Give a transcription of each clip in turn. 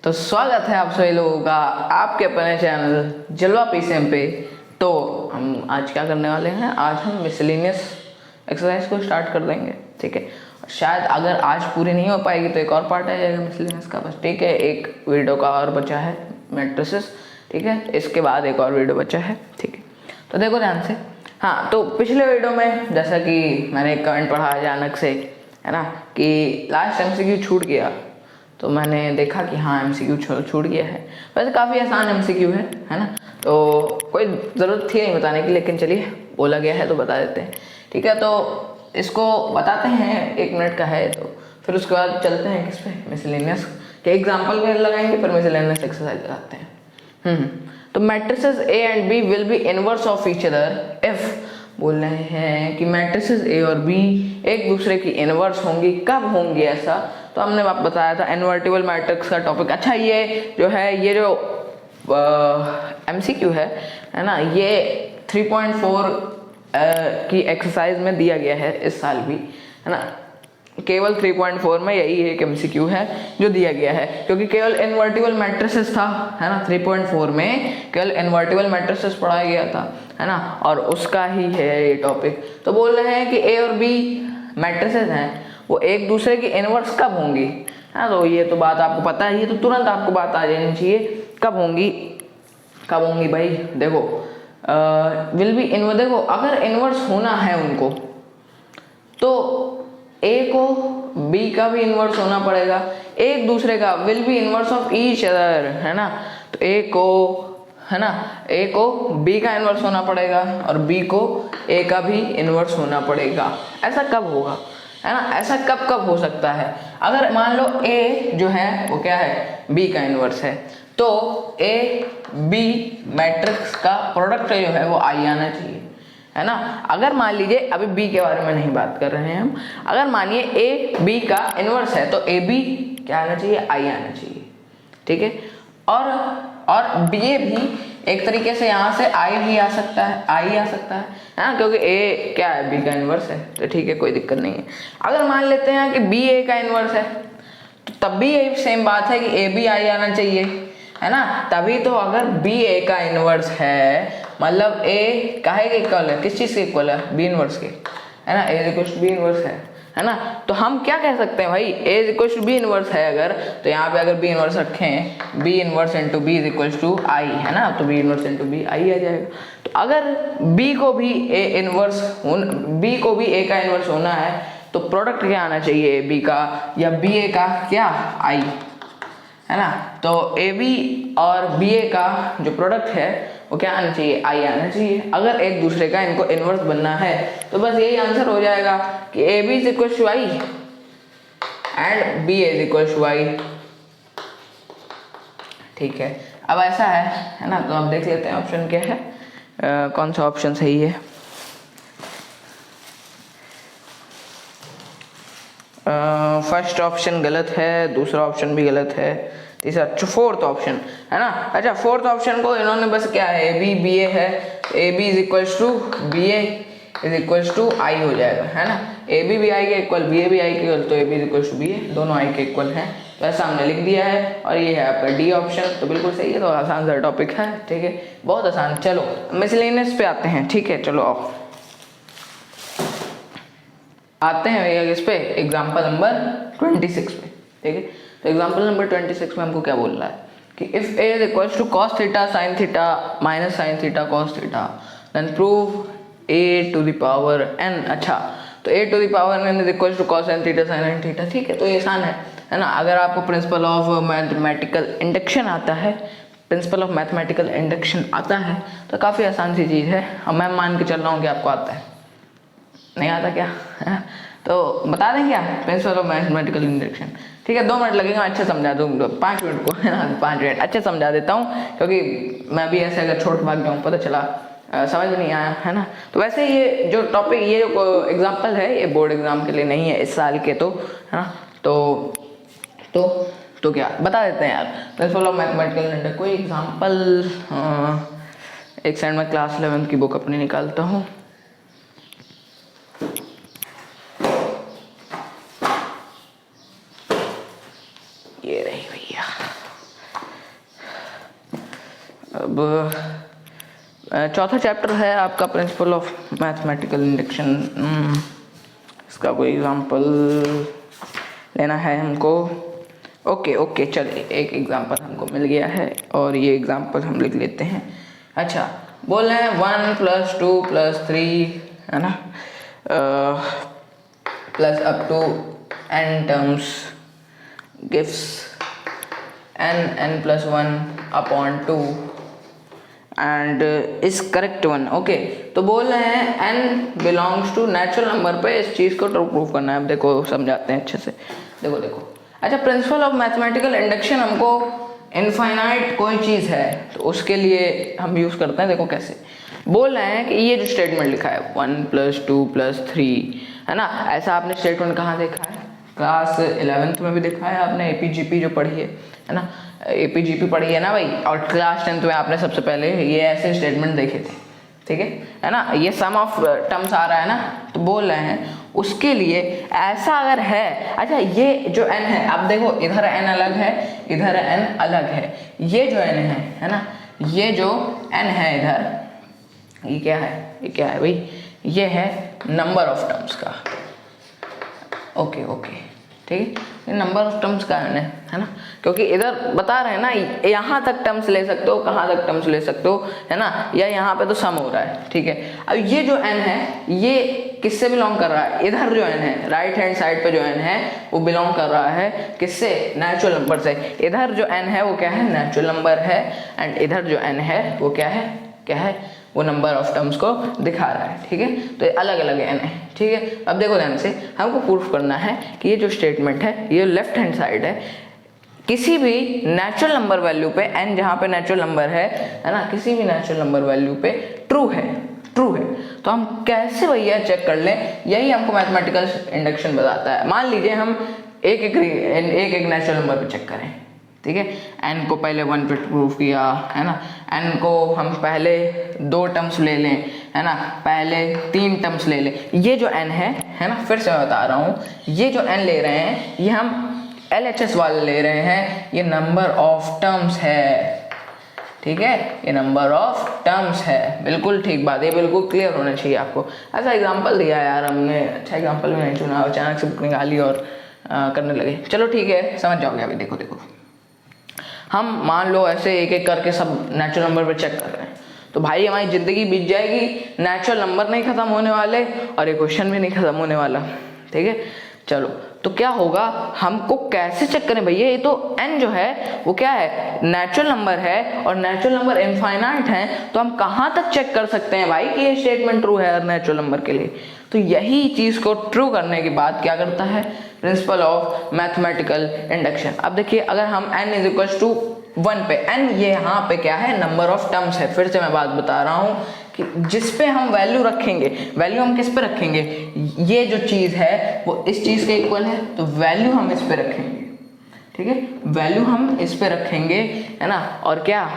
तो स्वागत है आप सभी लोगों का आपके अपने चैनल जलवा पीसीएम पे। तो हम आज क्या करने वाले हैं, आज हम मिसलेनियस एक्सरसाइज को स्टार्ट कर देंगे। ठीक है, शायद अगर आज पूरी नहीं हो पाएगी तो एक और पार्ट आ जाएगा मिसलेनियस का। बस ठीक है, एक वीडियो का और बचा है मैट्रिसेस। ठीक है, इसके बाद एक और वीडियो बचा है। ठीक है, तो देखो ध्यान से। हाँ, तो पिछले वीडियो में जैसा कि मैंने एक कमेंट पढ़ा अचानक से, है ना, कि लास्ट MCQ छूट गया। तो मैंने देखा कि हाँ MCQ छूट गया है। वैसे काफ़ी आसान MCQ है ना, तो कोई ज़रूरत थी नहीं बताने की, लेकिन चलिए बोला गया है तो बता देते हैं। ठीक है, तो इसको बताते हैं, 1 मिनट का है। तो फिर उसके बाद चलते हैं किस पे, मिसलेनियस के एग्जाम्पल में लगाएंगे, फिर मिसलेनियस एक्सरसाइज लगाते हैं। तो matrices A and B will be inverse of each other if, बोल रहे हैं कि मैट्रिसेस A और B एक दूसरे की इनवर्स होंगी। कब होंगी ऐसा, तो हमने आप बताया था इन्वर्टिबल मैट्रिक्स का टॉपिक। अच्छा, ये जो है, ये जो MCQ है ना, ये 3.4 की एक्सरसाइज में दिया गया है इस साल भी, है ना। केवल 3.4 में यही एक MCQ है जो दिया गया है, क्योंकि केवल इन्वर्टिबल मैट्रिसेस था, है ना। 3.4 में केवल इन्वर्टिबल मैट्रिसेस पढ़ाया गया था, है ना, और उसका ही है ये टॉपिक। तो बोल रहे हैं कि A और B मैट्रिसेस हैं, वो एक दूसरे की इनवर्स कब होंगी, है। तो ये तो बात आपको पता ही है, तो तुरंत आपको बात आ जानी चाहिए कब होंगी भाई। देखो विल बी इनवर्स, देखो अगर इनवर्स होना है उनको तो A को B का भी इनवर्स होना पड़ेगा, एक दूसरे का। Will be inverse of each other, है ना। तो A को, है ना, A को B का इनवर्स होना पड़ेगा और B को A का भी इनवर्स होना पड़ेगा। ऐसा कब होगा, है ना, ऐसा कब हो सकता है। अगर मान लो A जो है वो क्या है, B का इनवर्स है, तो A B मैट्रिक्स का प्रोडक्ट जो है वो I आना चाहिए, है ना। अगर मान लीजिए, अभी B के बारे में नहीं बात कर रहे हैं हम, अगर मानिए A B का इनवर्स है तो A B क्या आना चाहिए, I आना चाहिए। ठीक है, और BA भी एक तरीके से यहाँ से I भी आ सकता है, I आ सकता है ना, क्योंकि A क्या है, B का इनवर्स है। तो ठीक है, कोई दिक्कत नहीं है। अगर मान लेते हैं कि B A का इनवर्स है, तो तब भी यही सेम बात है कि A भी I आना चाहिए, है ना। तभी तो अगर B A का इनवर्स है, मतलब A काहे के इक्वल है, किस चीज़ के इक्वल है, B इनवर्स के, है ना। A equal to B inverse है ना। तो हम क्या कह सकते हैं भाई, A equal to B inverse है अगर, तो यहाँ पे अगर B इनवर्स रखें, B inverse into B equal to I, है ना, तो B inverse into B I आ जाएगा। तो अगर B को भी A का इनवर्स होना है, तो प्रोडक्ट क्या आना चाहिए, B का या BA का क्या, I, है ना। तो AB और BA का जो प्रोडक्ट है वो क्या आना चाहिए, I आना चाहिए। अगर एक दूसरे का इनको इनवर्स बनना है तो बस यही आंसर हो जाएगा कि AB is equal to I and BA is equal to I। ठीक है, अब ऐसा है ना, तो अब देख लेते हैं ऑप्शन क्या है, कौन सा ऑप्शन सही है। फर्स्ट ऑप्शन गलत है, दूसरा ऑप्शन भी गलत है, तीसरा, फोर्थ ऑप्शन, है ना। अच्छा, फोर्थ ऑप्शन को इन्होंने बस क्या है, AB BA है, AB is equal to BA is equal to I हो जाएगा, है ना। AB भी I के इक्वल, BA भी I के इक्वल, तो AB is equal to BA, दोनों I के इक्वल हैं। तो ऐसा हमने लिख दिया है, और ये है आपका D ऑप्शन। तो बिल्कुल सही है, तो आसान सा टॉपिक है। ठीक है, बहुत आसान। चलो मिसलेनियस पे आते हैं। ठीक है, चलो आओ आते हैं भैया किस पे, एग्जाम्पल नंबर 26 पे। ठीक है, तो एग्जाम्पल नंबर 26 में हमको क्या बोल रहा है कि if A is equal to cos theta sin theta minus sin theta cos theta, then prove A to the power n। अच्छा, तो A to the power n is equal to cos n theta sin n theta. ठीक है, तो ये आसान है ना। अगर आपको प्रिंसिपल ऑफ मैथमेटिकल इंडक्शन आता है, प्रिंसिपल ऑफ मैथमेटिकल इंडक्शन आता है, तो काफ़ी आसान सी चीज़ है। अब मैं मान के चल रहा हूँ कि आपको आता है, नहीं आता क्या है? तो बता दें क्या, प्रिंसिपल ऑफ मैथमेटिकल इंडक्शन। ठीक है, 2 मिनट लगेगा, अच्छे समझा दूँ, 5 मिनट को, है ना, 5 मिनट अच्छे समझा देता हूँ, क्योंकि मैं भी ऐसे अगर छोड़ भाग जाऊँ, पता चला समझ में नहीं आया, है ना। तो वैसे ये जो टॉपिक, ये जो एग्जाम्पल है, ये बोर्ड एग्जाम के लिए नहीं है इस साल के, तो है ना। तो क्या बता देते हैं यार, प्रिंसिपल ऑफ मैथमेटिकल इंडक्शन। कोई एग्जाम्पल, एक सेकंड में क्लास 11th की बुक अपनी निकालता हूँ। ये रही भैया, अब चौथा चैप्टर है आपका प्रिंसिपल ऑफ मैथमेटिकल इंडक्शन। इसका कोई एग्जांपल लेना है हमको। ओके चलिए, एक एग्जांपल हमको मिल गया है और ये एग्जांपल हम लिख लेते हैं। अच्छा, बोल रहे हैं 1 + 2 + 3 है ना, plus up to n terms gives n+1/2 and is correct one. Okay, तो बोल रहे हैं n belongs to natural number पे इस चीज़ को प्रूव करना है। अब देखो समझाते हैं अच्छे से। देखो अच्छा, प्रिंसिपल ऑफ मैथमेटिकल इंडक्शन हमको इनफाइनाइट कोई चीज़ है तो उसके लिए हम यूज़ करते हैं। देखो कैसे बोल रहे हैं कि ये जो स्टेटमेंट लिखा है 1 + 2 + 3 है ना, ऐसा आपने स्टेटमेंट कहाँ देखा है? क्लास 11th में भी देखा है आपने, APGP जो पढ़ी है ना, APGP पढ़ी है ना भाई, और क्लास 10th में आपने सबसे पहले ये ऐसे स्टेटमेंट देखे थे, ठीक है ना। ये सम ऑफ टर्म्स आ रहा है ना, तो बोल रहे हैं उसके लिए ऐसा अगर है। अच्छा, ये जो n है, अब देखो इधर n अलग है, इधर n अलग है। ये जो n है ना, ये जो n है इधर, ये क्या है भाई? ये है नंबर ऑफ टर्म्स का। ओके ठीक है, नंबर ऑफ टर्म्स का है ना, क्योंकि इधर बता रहे हैं ना, यहाँ तक टर्म्स ले सकते हो, कहाँ तक टर्म्स ले सकते हो, है ना, या यहाँ पे तो सम हो रहा है, ठीक है। अब ये जो n है ये किससे बिलोंग कर रहा है? इधर जो n है, राइट हैंड साइड पे जो n है वो बिलोंग कर रहा है किससे? नेचुरल नंबर से। इधर जो n है वो क्या है? नेचुरल नंबर है। एंड इधर जो n है वो क्या है? वो नंबर ऑफ टर्म्स को दिखा रहा है, ठीक है। तो ये अलग अलग n है, ठीक है। अब देखो ध्यान से, हमको प्रूफ करना है कि ये जो स्टेटमेंट है, ये लेफ्ट हैंड साइड है, किसी भी नेचुरल नंबर वैल्यू पे n जहाँ पे नेचुरल नंबर है ना, किसी भी नेचुरल नंबर वैल्यू पे ट्रू है। तो हम कैसे भैया चेक कर लें? यही हमको मैथमेटिकल इंडक्शन बताता है। मान लीजिए हम एक नेचुरल नंबर पे चेक करें, ठीक है। n को पहले 1 पे प्रूफ किया है ना, n को हम पहले 2 टर्म्स ले लें, है ना, पहले 3 टर्म्स ले लें। ये जो n है ना, फिर से मैं बता रहा हूँ, ये जो n ले रहे हैं ये हम LHS वाले ले रहे हैं, ये नंबर ऑफ टर्म्स है, ठीक है, ये नंबर ऑफ टर्म्स है। बिल्कुल ठीक बात है, बिल्कुल क्लियर होना चाहिए आपको। ऐसा एग्जांपल दिया यार हमने, अच्छा एग्जांपल भी नहीं चुना, अचानक से बुक निकाली और करने लगे। चलो ठीक है, समझ जाओगे अभी। देखो हम मान लो ऐसे एक करके सब नेचुरल नंबर पे चेक कर रहे हैं, तो भाई हमारी ज़िंदगी बीत जाएगी, नेचुरल नंबर नहीं ख़त्म होने वाले और ये क्वेश्चन भी नहीं ख़त्म होने वाला, ठीक है। चलो, तो क्या होगा, हमको कैसे चेक करें भैया? ये तो n जो है वो क्या है? नेचुरल नंबर है, और नेचुरल नंबर इनफाइनाइट है, तो हम कहाँ तक चेक कर सकते हैं भाई कि ये स्टेटमेंट ट्रू है नेचुरल नंबर के लिए? तो यही चीज़ को ट्रू करने के बाद क्या करता है प्रिंसिपल ऑफ मैथमेटिकल इंडक्शन। अब देखिए, अगर हम n = 1 पे, n ये यहाँ पे क्या है? नंबर ऑफ टर्म्स है। फिर से मैं बात बता रहा हूँ कि जिस पे हम वैल्यू रखेंगे, वैल्यू हम किस पे रखेंगे? ये जो चीज़ है वो इस चीज़ के इक्वल है, तो वैल्यू हम इस पे रखेंगे, ठीक है, वैल्यू हम इस पे रखेंगे, है ना। और क्या,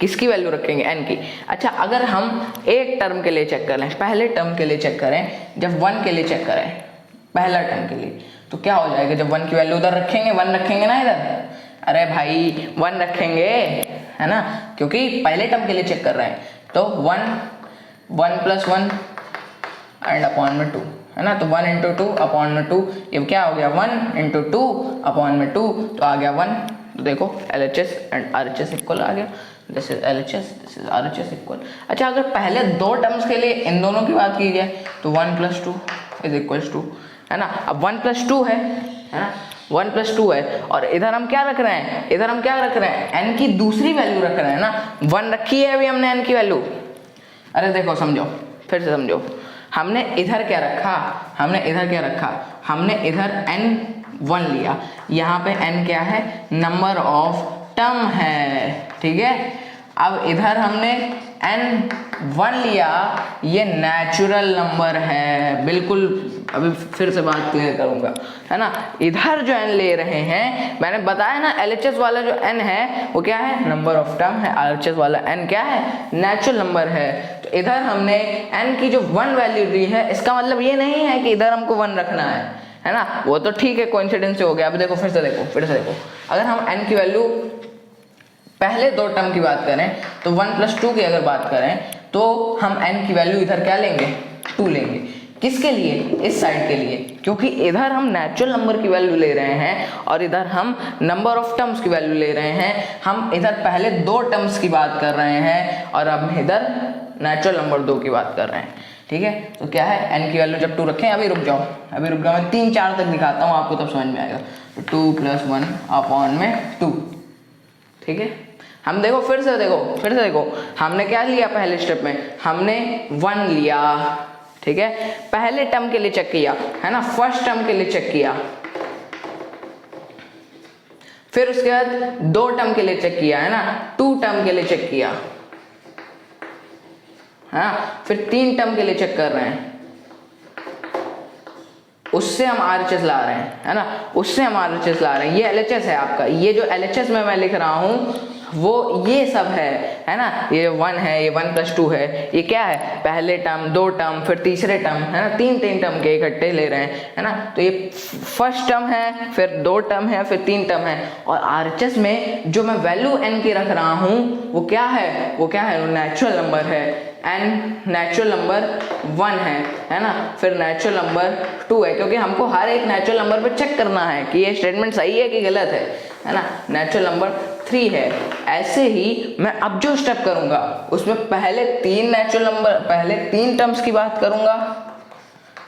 किसकी वैल्यू रखेंगे? n की। अच्छा, अगर हम एक टर्म के लिए चेक करें, पहले टर्म के लिए चेक करें, जब 1 के लिए चेक करें, पहला टर्म के लिए, तो क्या हो जाएगा? जब 1 की वैल्यू उधर रखेंगे, 1 रखेंगे ना इधर, अरे भाई 1 रखेंगे, है ना, क्योंकि पहले टर्म के लिए चेक कर रहे हैं। तो 1 + 1 एंड अपॉन में 2, है ना, तो 1 × 2/2, ये क्या हो गया? 1 × 2/2, तो आ गया 1। तो देखो LHS एंड RHS इक्वल आ गया, this is LHS, this is RHS equal. अच्छा, अगर पहले 2 टर्म्स के लिए इन दोनों की बात की जाए तो 1 + 2 = 2, है ना। अब 1 + 2 है ना, 1 + 2 है, और इधर हम क्या रख रहे हैं? n की दूसरी वैल्यू रख रहे हैं ना। 1 रखी है अभी हमने n की वैल्यू। अरे देखो, समझो, फिर से समझो, हमने इधर क्या रखा? हमने इधर n1 लिया, यहाँ पे n क्या है? नंबर ऑफ टर्म है, ठीक है। अब इधर हमने n1 लिया, ये नेचुरल नंबर है, बिल्कुल। अभी फिर से बात क्लियर करूंगा, है ना। इधर जो n ले रहे हैं, मैंने बताया ना, LHS वाला जो n है वो क्या है? नंबर ऑफ टर्म है। RHS वाला n क्या है? नेचुरल नंबर है। तो इधर हमने n की जो 1 वैल्यू ली है, इसका मतलब ये नहीं है कि इधर हमको 1 रखना है ना, वो तो ठीक है, कोइंसिडेंस से हो गया। अब देखो, फिर से देखो, अगर हम n की वैल्यू पहले दो टर्म की बात करें तो 1+2 की अगर बात करें तो हम n की वैल्यू इधर क्या लेंगे, 2 लेंगे। किसके लिए, इस साइड के लिए, क्योंकि इधर हम नेचुरल नंबर की वैल्यू ले रहे हैं और इधर हम नंबर ऑफ टर्म्स की वैल्यू ले रहे हैं। हम इधर पहले दो टर्म्स की बात कर रहे हैं और अब इधर नेचुरल नंबर 2 की बात कर रहे हैं। ठीक है, तो क्या है, n की वैल्यू जब 2 रखें, अभी रुक जाओ मैं 3-4 तक दिखाता हूँ आपको, तब समझ में आएगा। तो 2 + 1 अपॉन में 2। ठीक है, हम देखो फिर से देखो हमने क्या लिया पहले स्टेप में, हमने 1 लिया। ठीक है, पहले टर्म के लिए चेक किया है ना, फर्स्ट टर्म के लिए चेक किया, फिर उसके बाद 2 टर्म के लिए चेक किया है ना, 2 टर्म के लिए चेक किया, हाँ, फिर 3 टर्म के लिए चेक कर रहे हैं, उससे हम RHS ला रहे हैं, है ना, उससे हम RHS ला रहे हैं। ये LHS है आपका, ये जो LHS में मैं लिख रहा हूँ वो ये सब है ना, ये 1 है, ये 1+2 है, ये क्या है, पहले टर्म, 2 टर्म, फिर तीसरे टर्म, है ना, 3 टर्म के इकट्ठे ले रहे हैं, है ना। तो ये फर्स्ट टर्म है, फिर 2 टर्म है, फिर 3 टर्म है, और RHS में जो मैं वैल्यू n की रख रहा हूँ वो क्या है, वो नेचुरल नंबर है। n नेचुरल नंबर 1 है ना, फिर नेचुरल नंबर 2 है, क्योंकि हमको हर एक नेचुरल नंबर पे चेक करना है कि ये स्टेटमेंट सही है कि गलत है ना। नेचुरल नंबर 3 है। ऐसे ही मैं अब जो स्टेप करूंगा उसमें पहले 3 टर्म्स की बात करूंगा।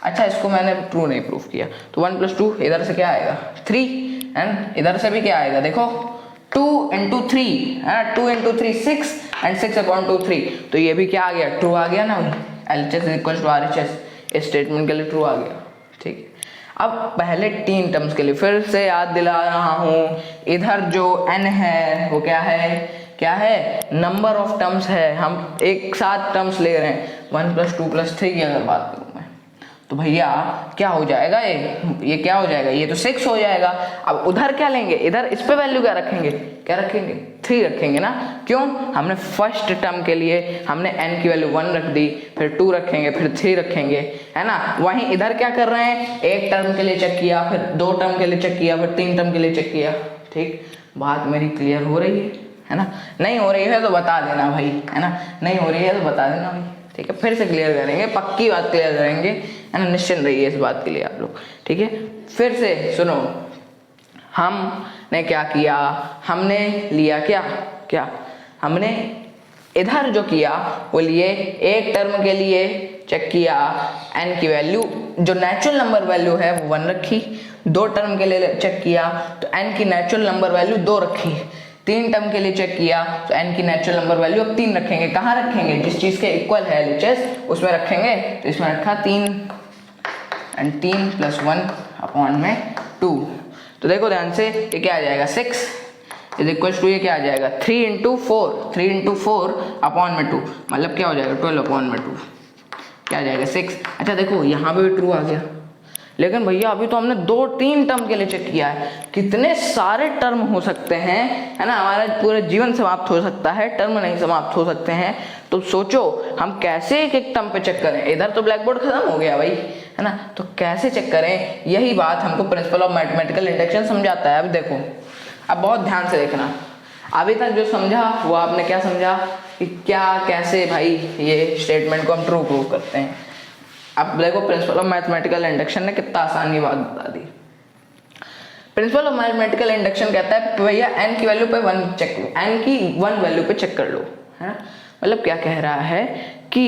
अच्छा, इसको मैंने ट्रू नहीं प्रूफ किया, तो 1+2 इधर से क्या आएगा, 3, एंड इधर से भी क्या आएगा, देखो 2 × 3 है ना, 2 × 3 6 एंड 6/2 3, तो ये भी क्या आ गया, ट्रू आ गया ना। LHS = RHS, इस स्टेटमेंट के लिए ट्रू आ गया। ठीक है, अब पहले 3 टर्म्स के लिए फिर से याद दिला रहा हूँ, इधर जो n है वो क्या है, नंबर ऑफ टर्म्स है। हम एक साथ टर्म्स ले रहे हैं, 1+2 + 3 की अगर बात करूँ मैं, तो भैया क्या हो जाएगा, ये क्या हो जाएगा, ये तो 6 हो जाएगा। अब उधर क्या लेंगे, इधर इस पे वैल्यू क्या रखेंगे, 3 रखेंगे ना। क्यों, हमने फर्स्ट टर्म के लिए हमने n की वैल्यू 1 रख दी, फिर 2 रखेंगे, फिर 3 रखेंगे, है ना। वहीं इधर क्या कर रहे हैं, एक टर्म के लिए चेक किया, फिर 2 टर्म के लिए चेक किया, फिर 3 टर्म के लिए चेक किया। ठीक, बात मेरी क्लियर हो रही है ना, नहीं हो रही है तो बता देना भाई, है ना, नहीं हो रही है तो बता देना भाई। ठीक है, फिर से क्लियर करेंगे, पक्की बात क्लियर करेंगे, है ना, निश्चिंत रहिए इस बात के लिए आप लोग। ठीक है, फिर से सुनो, हमने क्या किया, हमने लिया क्या हमने इधर जो किया वो लिए, एक टर्म के लिए चेक किया, n की वैल्यू जो नेचुरल नंबर वैल्यू है वो 1 रखी, 2 टर्म के लिए चेक किया तो n की नेचुरल नंबर वैल्यू 2 रखी, 3 टर्म के लिए चेक किया तो n की नेचुरल नंबर वैल्यू अब 3 रखेंगे। कहाँ रखेंगे, जिस चीज़ के इक्वल है LHS उसमें रखेंगे। तो इसमें रखा 3 एंड 3 + 1/2। तो देखो ध्यान से, ये क्या आ जाएगा, 6 = ये क्या आ जाएगा, 3 × 4/2, मतलब क्या हो जाएगा, 12/2, क्या आ जाएगा, 6। अच्छा देखो यहाँ पे भी ट्रू आ गया, लेकिन भैया अभी तो हमने 2-3 टर्म के लिए चेक किया है। कितने सारे टर्म हो सकते हैं, है ना, हमारा पूरा जीवन समाप्त हो सकता है, टर्म नहीं समाप्त हो सकते हैं। तो सोचो हम कैसे एक टर्म पे चेक करें, इधर तो ब्लैक बोर्ड खत्म हो गया भाई, है ना, तो कैसे चेक करें, यही बात हमको प्रिंसिपल ऑफ मैथमेटिकल इंडक्शन समझाता है। अब देखो, अब बहुत ध्यान से देखना, अभी तक जो समझा वो आपने क्या समझा कि क्या कैसे भाई ये स्टेटमेंट को हम ट्रू प्रूव करते हैं। अब देखो प्रिंसिपल ऑफ मैथमेटिकल इंडक्शन ने कितना आसानी बात बता दी। प्रिंसिपल ऑफ मैथमेटिकल इंडक्शन कहता है भैया n की वैल्यू पे 1 चेक लो, n की 1 वैल्यू पे चेक कर लो, है ना। मतलब क्या कह रहा है कि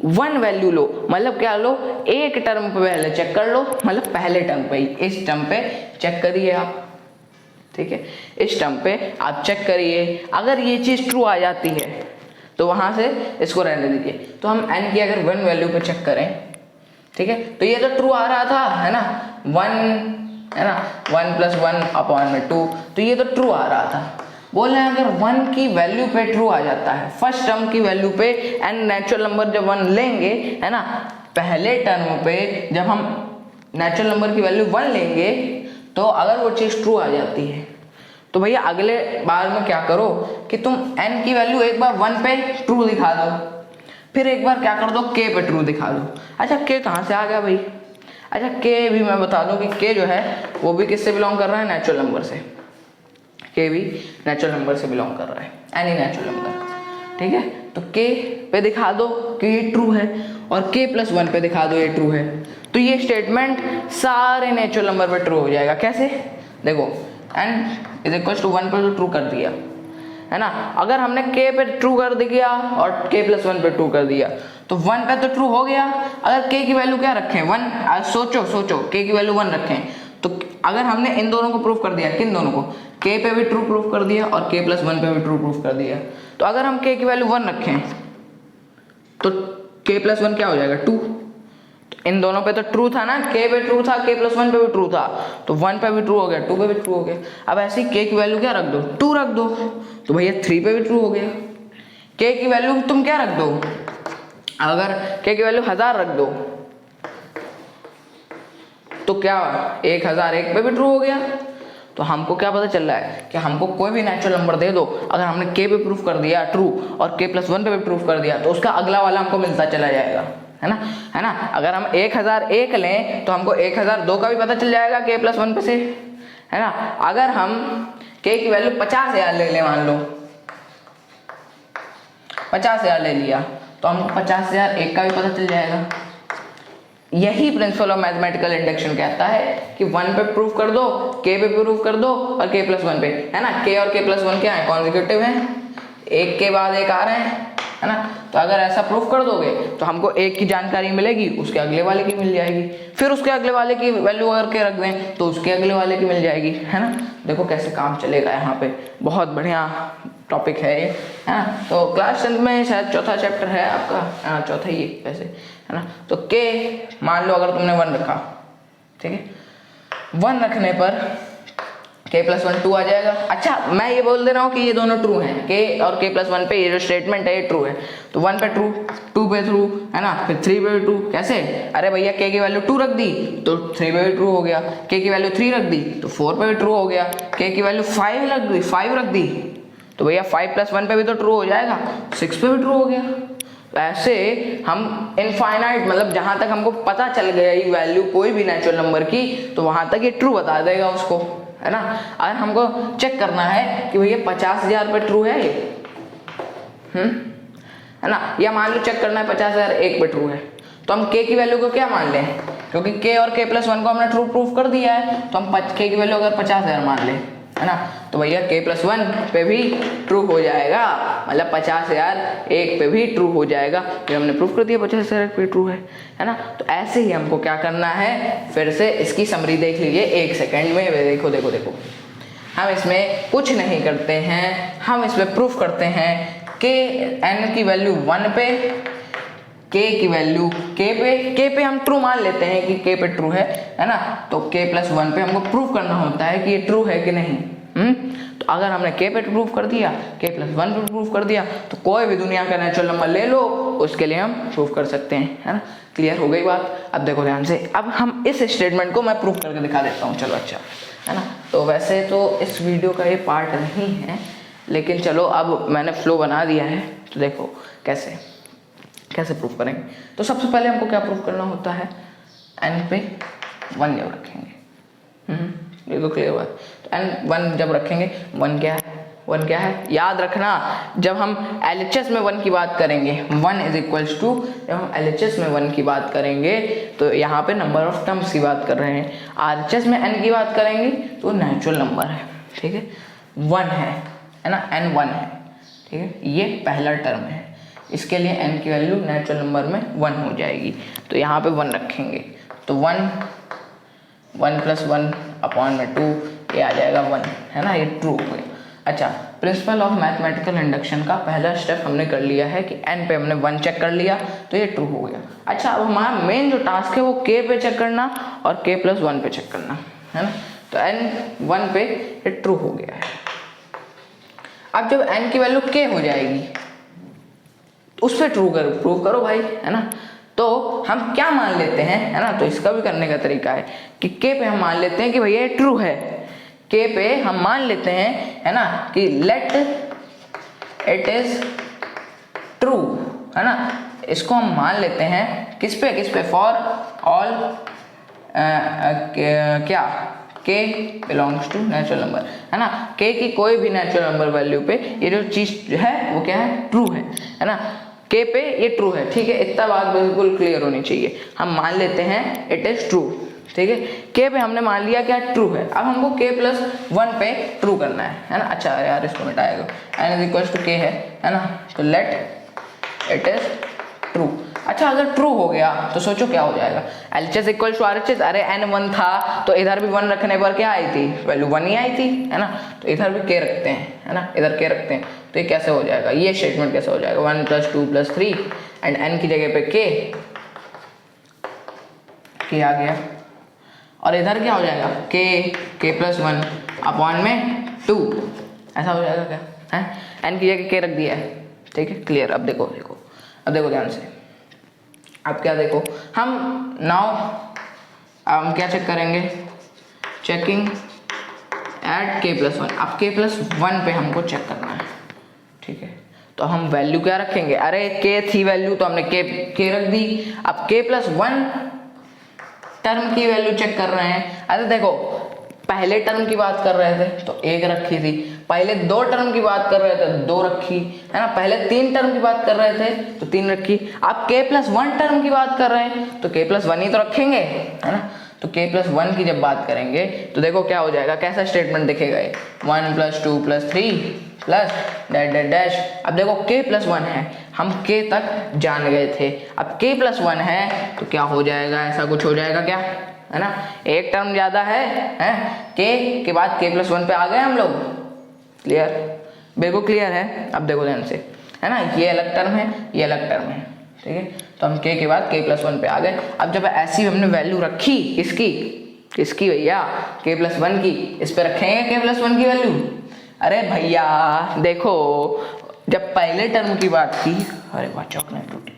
1 वैल्यू लो, मतलब क्या लो, एक टर्म पे पहले चेक कर लो, मतलब पहले टर्म पे ही, इस टर्म पे चेक करिए आप। ठीक है, इस टर्म पे आप चेक करिए, अगर ये चीज ट्रू आ जाती है तो वहां से इसको रहने दीजिए। तो हम n की अगर 1 वैल्यू पे चेक करें, ठीक है, तो ये तो ट्रू आ रहा था, है ना, 1 है ना, 1 + 1/2, तो ये तो ट्रू आ रहा था। बोल रहे हैं अगर 1 की वैल्यू पे ट्रू आ जाता है, फर्स्ट टर्म की वैल्यू पे n नेचुरल नंबर जब 1 लेंगे, है ना, पहले टर्म पे जब हम नेचुरल नंबर की वैल्यू 1 लेंगे तो अगर वो चीज ट्रू आ जाती है तो भैया अगले बार में क्या करो कि तुम n की वैल्यू एक बार 1 पे ट्रू दिखा दो, फिर एक बार क्या कर दो, k पे ट्रू दिखा दो। अच्छा k कहाँ से आ गया भाई, अच्छा k भी मैं बता दूं कि k जो है वो भी किससे बिलोंग कर रहा है, नेचुरल नंबर से। k भी नेचुरल नंबर से बिलोंग कर रहा है। एनी नेचुरल नंबर, ठीक है। तो k पे दिखा दो कि ये ट्रू है और k+1 पे दिखा दो ये ट्रू है, तो ये स्टेटमेंट सारे नेचुरल नंबर पे ट्रू हो जाएगा। कैसे? देखो n = 1 पर तो ट्रू कर दिया है ना। अगर हमने k पे ट्रू कर दिया और k+1 पे ट्रू कर दिया तो 1 पे तो ट्रू हो गया। अगर k की वैल्यू क्या रखें 1, सोचो k की वैल्यू 1 रखें, तो अगर हमने इन दोनों को प्रूफ कर दिया, किन दोनों को, k पे भी ट्रू प्रूफ कर दिया और k+1 पे भी ट्रू प्रूफ कर दिया, तो अगर हम k की वैल्यू 1 रखें तो k+1 क्या हो जाएगा 2। तो इन दोनों पे तो ट्रू था ना, k पे ट्रू था, k+1 पे भी ट्रू था, तो 1 पे भी ट्रू हो गया, 2 पे भी ट्रू हो गया। अब ऐसे ही k की वैल्यू क्या रख दो 2 रख दो, तो भैया 3 पे भी ट्रू हो गया। k की वैल्यू तुम क्या रख दो, अगर k की वैल्यू 1000 रख दो तो क्या 1001 पे भी ट्रू हो गया। तो हमको क्या पता चल रहा है कि हमको कोई भी नेचुरल नंबर दे दो, अगर हमने k पे प्रूफ कर दिया ट्रू और k+1 पे भी प्रूफ कर दिया तो उसका अगला वाला हमको मिलता चला जाएगा, है ना। अगर हम 1001 लें तो हमको 1002 का भी पता चल जाएगा k+1 पे से, है ना। अगर हम k की वैल्यू 50,000 ले लें, मान लो 50,000 ले लिया तो हमको 50,001 का भी पता चल जाएगा। यही प्रिंसिपल ऑफ मैथमेटिकल इंडक्शन कहता है कि 1 पे प्रूफ कर दो, k पे प्रूफ कर दो और k+1 पे, है ना। k और k+1 क्या है, कॉन्जिक्यूटिव हैं, एक के बाद एक आ रहे हैं, है ना। तो अगर ऐसा प्रूफ कर दोगे तो हमको एक की जानकारी मिलेगी, उसके अगले वाले की मिल जाएगी, फिर उसके अगले वाले की वैल्यू अगर के रख दें तो उसके अगले वाले की मिल जाएगी, है ना। देखो कैसे काम चलेगा यहाँ पे, बहुत बढ़िया टॉपिक है ये, है ना। तो क्लास 10 में शायद चौथा चैप्टर है आपका, चौथा ही है वैसे, है ना। तो k मान लो अगर तुमने 1 रखा, ठीक है, 1 रखने पर k+1 2 आ जाएगा। अच्छा मैं ये बोल दे रहा हूँ कि ये दोनों ट्रू हैं, k और k+1 पे ये जो स्टेटमेंट है ये ट्रू है, तो 1 पे ट्रू, 2 पे ट्रू, है ना, फिर 3 पे भी ट्रू। कैसे? अरे भैया k की वैल्यू 2 रख दी तो 3 पे भी ट्रू हो गया, k की वैल्यू 3 रख दी तो 4 पे भी ट्रू हो गया, k की वैल्यू 5 रख दी तो भैया 5+1 पे भी तो ट्रू हो जाएगा, 6 पे भी ट्रू हो गया। ऐसे हम इनफाइनाइट, मतलब जहां तक हमको पता चल गया ये वैल्यू कोई भी नेचुरल नंबर की, तो वहां तक ये ट्रू बता देगा उसको, है ना। अगर हमको चेक करना है कि भैया 50,000 पे ट्रू है ये, है ना, या मान लो चेक करना है 50,001 पे ट्रू है, तो हम k की वैल्यू को क्या मान लें, क्योंकि k और k+1 को हमने ट्रू प्रूफ कर दिया है, तो हम k की वैल्यू अगर 50,000 मान लें, है ना, तो भैया k+1 पे भी ट्रू हो जाएगा, मतलब 50,001 पे भी ट्रू हो जाएगा, फिर हमने प्रूफ कर दिया 50,001 पे ट्रू है ना। तो ऐसे ही हमको क्या करना है, फिर से इसकी समरी देख लीजिए 1 सेकेंड में। देखो देखो देखो, हम इसमें कुछ नहीं करते हैं, हम इसमें प्रूफ करते हैं कि n की वैल्यू 1 पे, k की वैल्यू k पे हम ट्रू मान लेते हैं कि k पे ट्रू है ना, तो k+1 पे हमको प्रूफ करना होता है कि ये ट्रू है कि नहीं। तो अगर हमने k पे प्रूफ कर दिया, k+1 पे प्रूफ कर दिया, तो कोई भी दुनिया का नेचुरल नंबर ले लो उसके लिए हम प्रूफ कर सकते हैं, है ना। क्लियर हो गई बात? अब देखो ध्यान से, अब हम इस स्टेटमेंट को मैं प्रूफ करके दिखा देता हूँ, चलो। अच्छा, है ना। तो वैसे तो इस वीडियो का ये पार्ट नहीं है, लेकिन चलो अब मैंने फ्लो बना दिया है, तो देखो कैसे प्रूफ करेंगे। तो सबसे पहले हमको क्या प्रूफ करना होता है, n पे 1 जब रखेंगे, ये तो क्लियर हुआ। तो n 1 जब रखेंगे, 1 क्या है, याद रखना, जब हम LHS में 1 की बात करेंगे, 1 = जब हम LHS में 1 की बात करेंगे तो यहाँ पे नंबर ऑफ टर्म्स की बात कर रहे हैं, RHS में n की बात करेंगे तो नेचुरल नंबर है, ठीक है, 1 है ना, n 1 है, ठीक है, ये पहला टर्म है, इसके लिए n की वैल्यू नेचुरल नंबर में 1 हो जाएगी, तो यहाँ पे 1 रखेंगे, तो 1 + 1/2 ये आ जाएगा 1, है ना, ये ट्रू हो गया। अच्छा, प्रिंसिपल ऑफ मैथमेटिकल इंडक्शन का पहला स्टेप हमने कर लिया है कि n पे हमने 1 चेक कर लिया तो ये ट्रू हो गया। अच्छा, अब हमारा मेन जो टास्क है वो k पे चेक करना और k+1 पे चेक करना, है ना। तो n 1 पे ये ट्रू हो गया है। अब जब n की वैल्यू k हो जाएगी उस पर प्रूव करो भाई, है ना। तो हम क्या मान लेते हैं, है ना, तो इसका भी करने का तरीका है कि k पे हम मान लेते हैं कि भैया ये ट्रू है, k पे हम मान लेते हैं, है ना, कि लेट इट इज ट्रू, है ना, इसको हम मान लेते हैं किस पे फॉर ऑल क्या k belongs to natural number, है ना। k की कोई भी नेचुरल नंबर वैल्यू पे ये जो चीज है वो क्या है, ट्रू है ना। k पे ये ट्रू है, ठीक है, इतना बात बिल्कुल क्लियर होनी चाहिए। हम मान लेते हैं इट इज ट्रू, ठीक है। k पे हमने मान लिया क्या ट्रू है, अब हमको k+1 पे ट्रू करना है ना। अच्छा यार इसको मिटाएगा, n इक्वल्स टू k है ना, तो लेट इट इज ट्रू। अच्छा अगर ट्रू हो गया तो सोचो क्या हो जाएगा, LHS इक्वल टू RHS, अरे n 1 था तो इधर भी 1 रखने पर क्या आई थी, वैल्यू 1 ही आई थी, है ना। तो इधर भी k रखते हैं, है ना, इधर k रखते हैं, तो ये कैसे हो जाएगा, ये स्टेटमेंट कैसे हो जाएगा, 1 + 2 + 3 एंड n की जगह पे k आ गया, और इधर क्या हो जाएगा, k+1 अपॉन में 2, ऐसा हो जाएगा क्या है, n की जगह k रख दिया है, ठीक है, क्लियर। अब देखो ध्यान से, अब क्या देखो, हम क्या चेक करेंगे, चेकिंग एट k+1। अब k+1 पे हमको चेक करना है, ठीक है, तो हम वैल्यू क्या रखेंगे, अरे k थी वैल्यू तो हमने k रख दी। अब k+1 टर्म की वैल्यू चेक कर रहे हैं, अरे देखो पहले टर्म की बात कर रहे थे तो 1 रखी थी, पहले 2 टर्म की बात कर रहे थे 2 रखी, है ना, पहले 3 टर्म की बात कर रहे थे तो 3 रखी। अब k+1 टर्म की बात कर रहे हैं तो k+1 ही तो रखेंगे, है ना। तो k+1 की जब बात करेंगे तो देखो क्या हो जाएगा, कैसा स्टेटमेंट दिखेगा, 1 + 2 + 3 प्लस डैश डैश डैश। अब देखो k+1 है, हम k तक जान गए थे, अब k+1 है तो क्या हो जाएगा, ऐसा कुछ हो जाएगा क्या, है ना, एक टर्म ज्यादा है k के बाद k+1 पे आ गए हम लोग, क्लियर, बिल्कुल क्लियर है। अब देखो ध्यान से, है ना, ये अलग टर्म है, ये अलग टर्म है, ठीक है, तो हम k के बाद k+1 पे आ गए। अब जब ऐसी हमने वैल्यू रखी, किसकी भैया, k+1 की, इस पे रखेंगे k+1 की वैल्यू। अरे भैया देखो, जब पहले टर्म की बात की, अरे वाह चौक नहीं टूटी,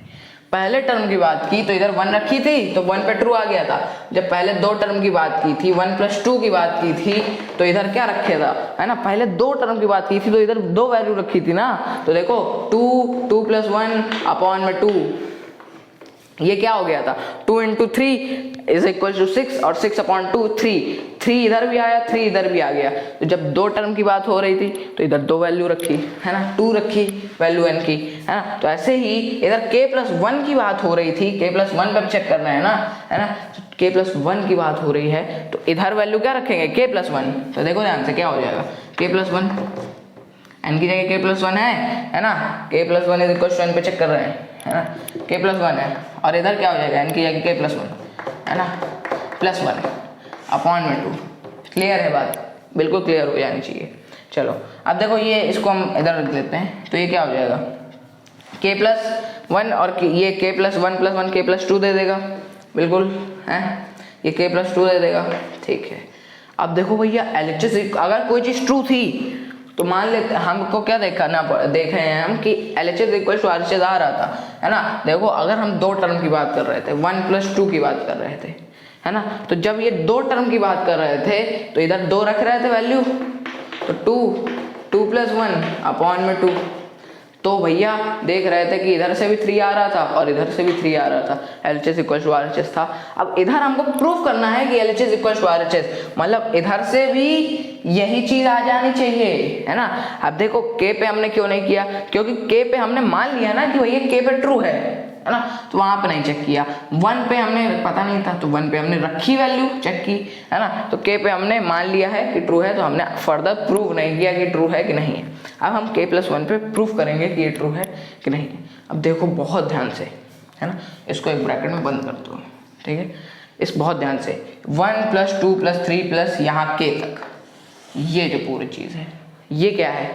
पहले टर्म की बात की तो इधर 1 रखी थी तो 1 पे ट्रू आ गया था। जब पहले 2 टर्म की बात की थी, 1 + 2 की बात की थी तो इधर क्या रखे था, है ना, पहले 2 टर्म की बात की थी तो इधर 2 वैल्यू रखी थी ना, तो देखो 2 + 1 अपॉन में 2, ये क्या हो गया था, 2 × 3 = 6 और 6/2 3 इधर भी आया, 3 इधर भी आ गया। तो जब 2 टर्म की बात हो रही थी तो इधर 2 वैल्यू रखी, है ना, 2 रखी वैल्यू n की, है ना। तो ऐसे ही इधर k+1 की बात हो रही थी, k+1 पे चेक करना है ना, तो k+1 की बात हो रही है तो इधर वैल्यू क्या रखेंगे, k+1। तो देखो ध्यान से क्या हो जाएगा, k+1, n की जगह k+1 है ना, k+1 = n पे चेक कर रहे हैं, है ना, k+1 है, और इधर क्या हो जाएगा, n की जगह k+1, है ना, +1 अपॉन में 2, क्लियर है बात, बिल्कुल क्लियर हो जानी चाहिए। चलो अब देखो ये इसको हम इधर रख लेते हैं, तो ये क्या हो जाएगा, k+1 और ये k+1 + 1 k+2 दे देगा, बिल्कुल है, ये k+2 दे देगा, ठीक है। अब देखो भैया LHS अगर कोई चीज़ ट्रू थी तो मान लेते, हमको क्या देखे हैं हम कि LHS = RHS आ रहा था, है ना। देखो अगर हम 2 टर्म की बात कर रहे थे, 1 + 2 की बात कर रहे थे, है ना, तो जब ये 2 टर्म की बात कर रहे थे तो इधर 2 रख रहे थे वैल्यू, तो 2 + 1 अपॉन में 2, तो भैया देख रहे थे कि इधर से भी 3 आ रहा था और इधर से भी 3 आ रहा था, LHS = RHS था। अब इधर हमको प्रूफ करना है कि LHS = RHS, मतलब इधर से भी यही चीज आ जानी चाहिए, है ना। अब देखो k पे हमने क्यों नहीं किया, क्योंकि k पे हमने मान लिया ना कि भैया k पे ट्रू है ना, तो वहां पे नहीं चेक किया। 1 पे हमने पता नहीं था तो 1 पे हमने रखी वैल्यू चेक की, है ना, तो k पे हमने मान लिया है कि ट्रू है, तो हमने फर्दर प्रूव नहीं किया कि ट्रू है कि नहीं है। अब हम k+1 पे प्रूफ करेंगे कि ये ट्रू है कि नहीं है। अब देखो बहुत ध्यान से, है ना, इसको एक ब्रैकेट में बंद कर दो, ठीक है, इस बहुत ध्यान से 1 + 2 + 3 प्लस यहाँ k तक, ये जो पूरी चीज है ये क्या है,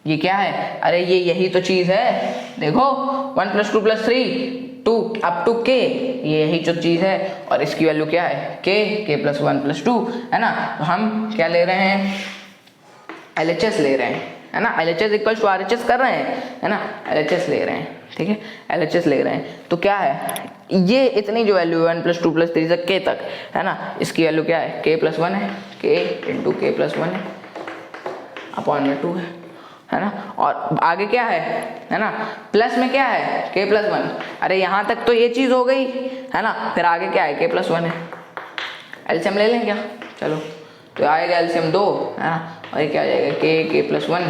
ये क्या है, अरे ये यही तो चीज है, देखो 1 + 2 + 3 2 अप टू k, ये यही जो चीज है, और इसकी वैल्यू क्या है, k+1 + 2, है ना। तो हम क्या ले रहे हैं, LHS ले रहे हैं, है ना, LHS = RHS कर रहे हैं, है ना, LHS ले रहे हैं, ठीक है, LHS ले रहे हैं, तो क्या है, ये इतनी जो वैल्यू 1 + 2 + 3 से k तक, है ना, इसकी वैल्यू क्या है, k+1 है, k × k+1 है अपॉन में 2 है ना, और आगे क्या है ना, प्लस में क्या है, k+1, अरे यहाँ तक तो ये चीज हो गई, है ना, फिर आगे क्या है, k+1 है, एलसीएम ले लें क्या, चलो तो आएगा एलसीएम 2 है ना, और ये क्या आ जाएगा k+1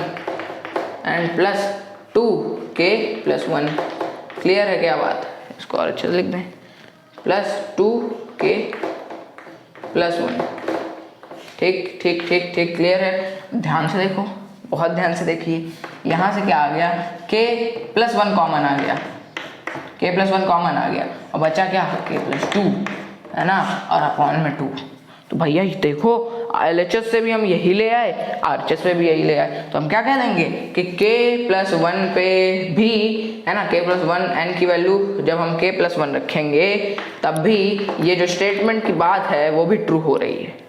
and plus 2k+1। Clear है क्या बात? इसको और अच्छे से लिख दें, प्लस 2k+1। ठीक ठीक ठीक ठीक, क्लियर है? ध्यान से देखो, बहुत ध्यान से देखिए, यहाँ से क्या आ गया, k+1 कॉमन आ गया, k+1 कॉमन आ गया, और बचा क्या, k+2 है ना, और अपॉन में 2। तो भैया देखो LHS से भी हम यही ले आए, RHS पे भी यही ले आए, तो हम क्या कह देंगे कि k+1 पे भी है ना, k+1 n की वैल्यू जब हम k+1 रखेंगे तब भी ये जो स्टेटमेंट की बात है वो भी ट्रू हो रही है।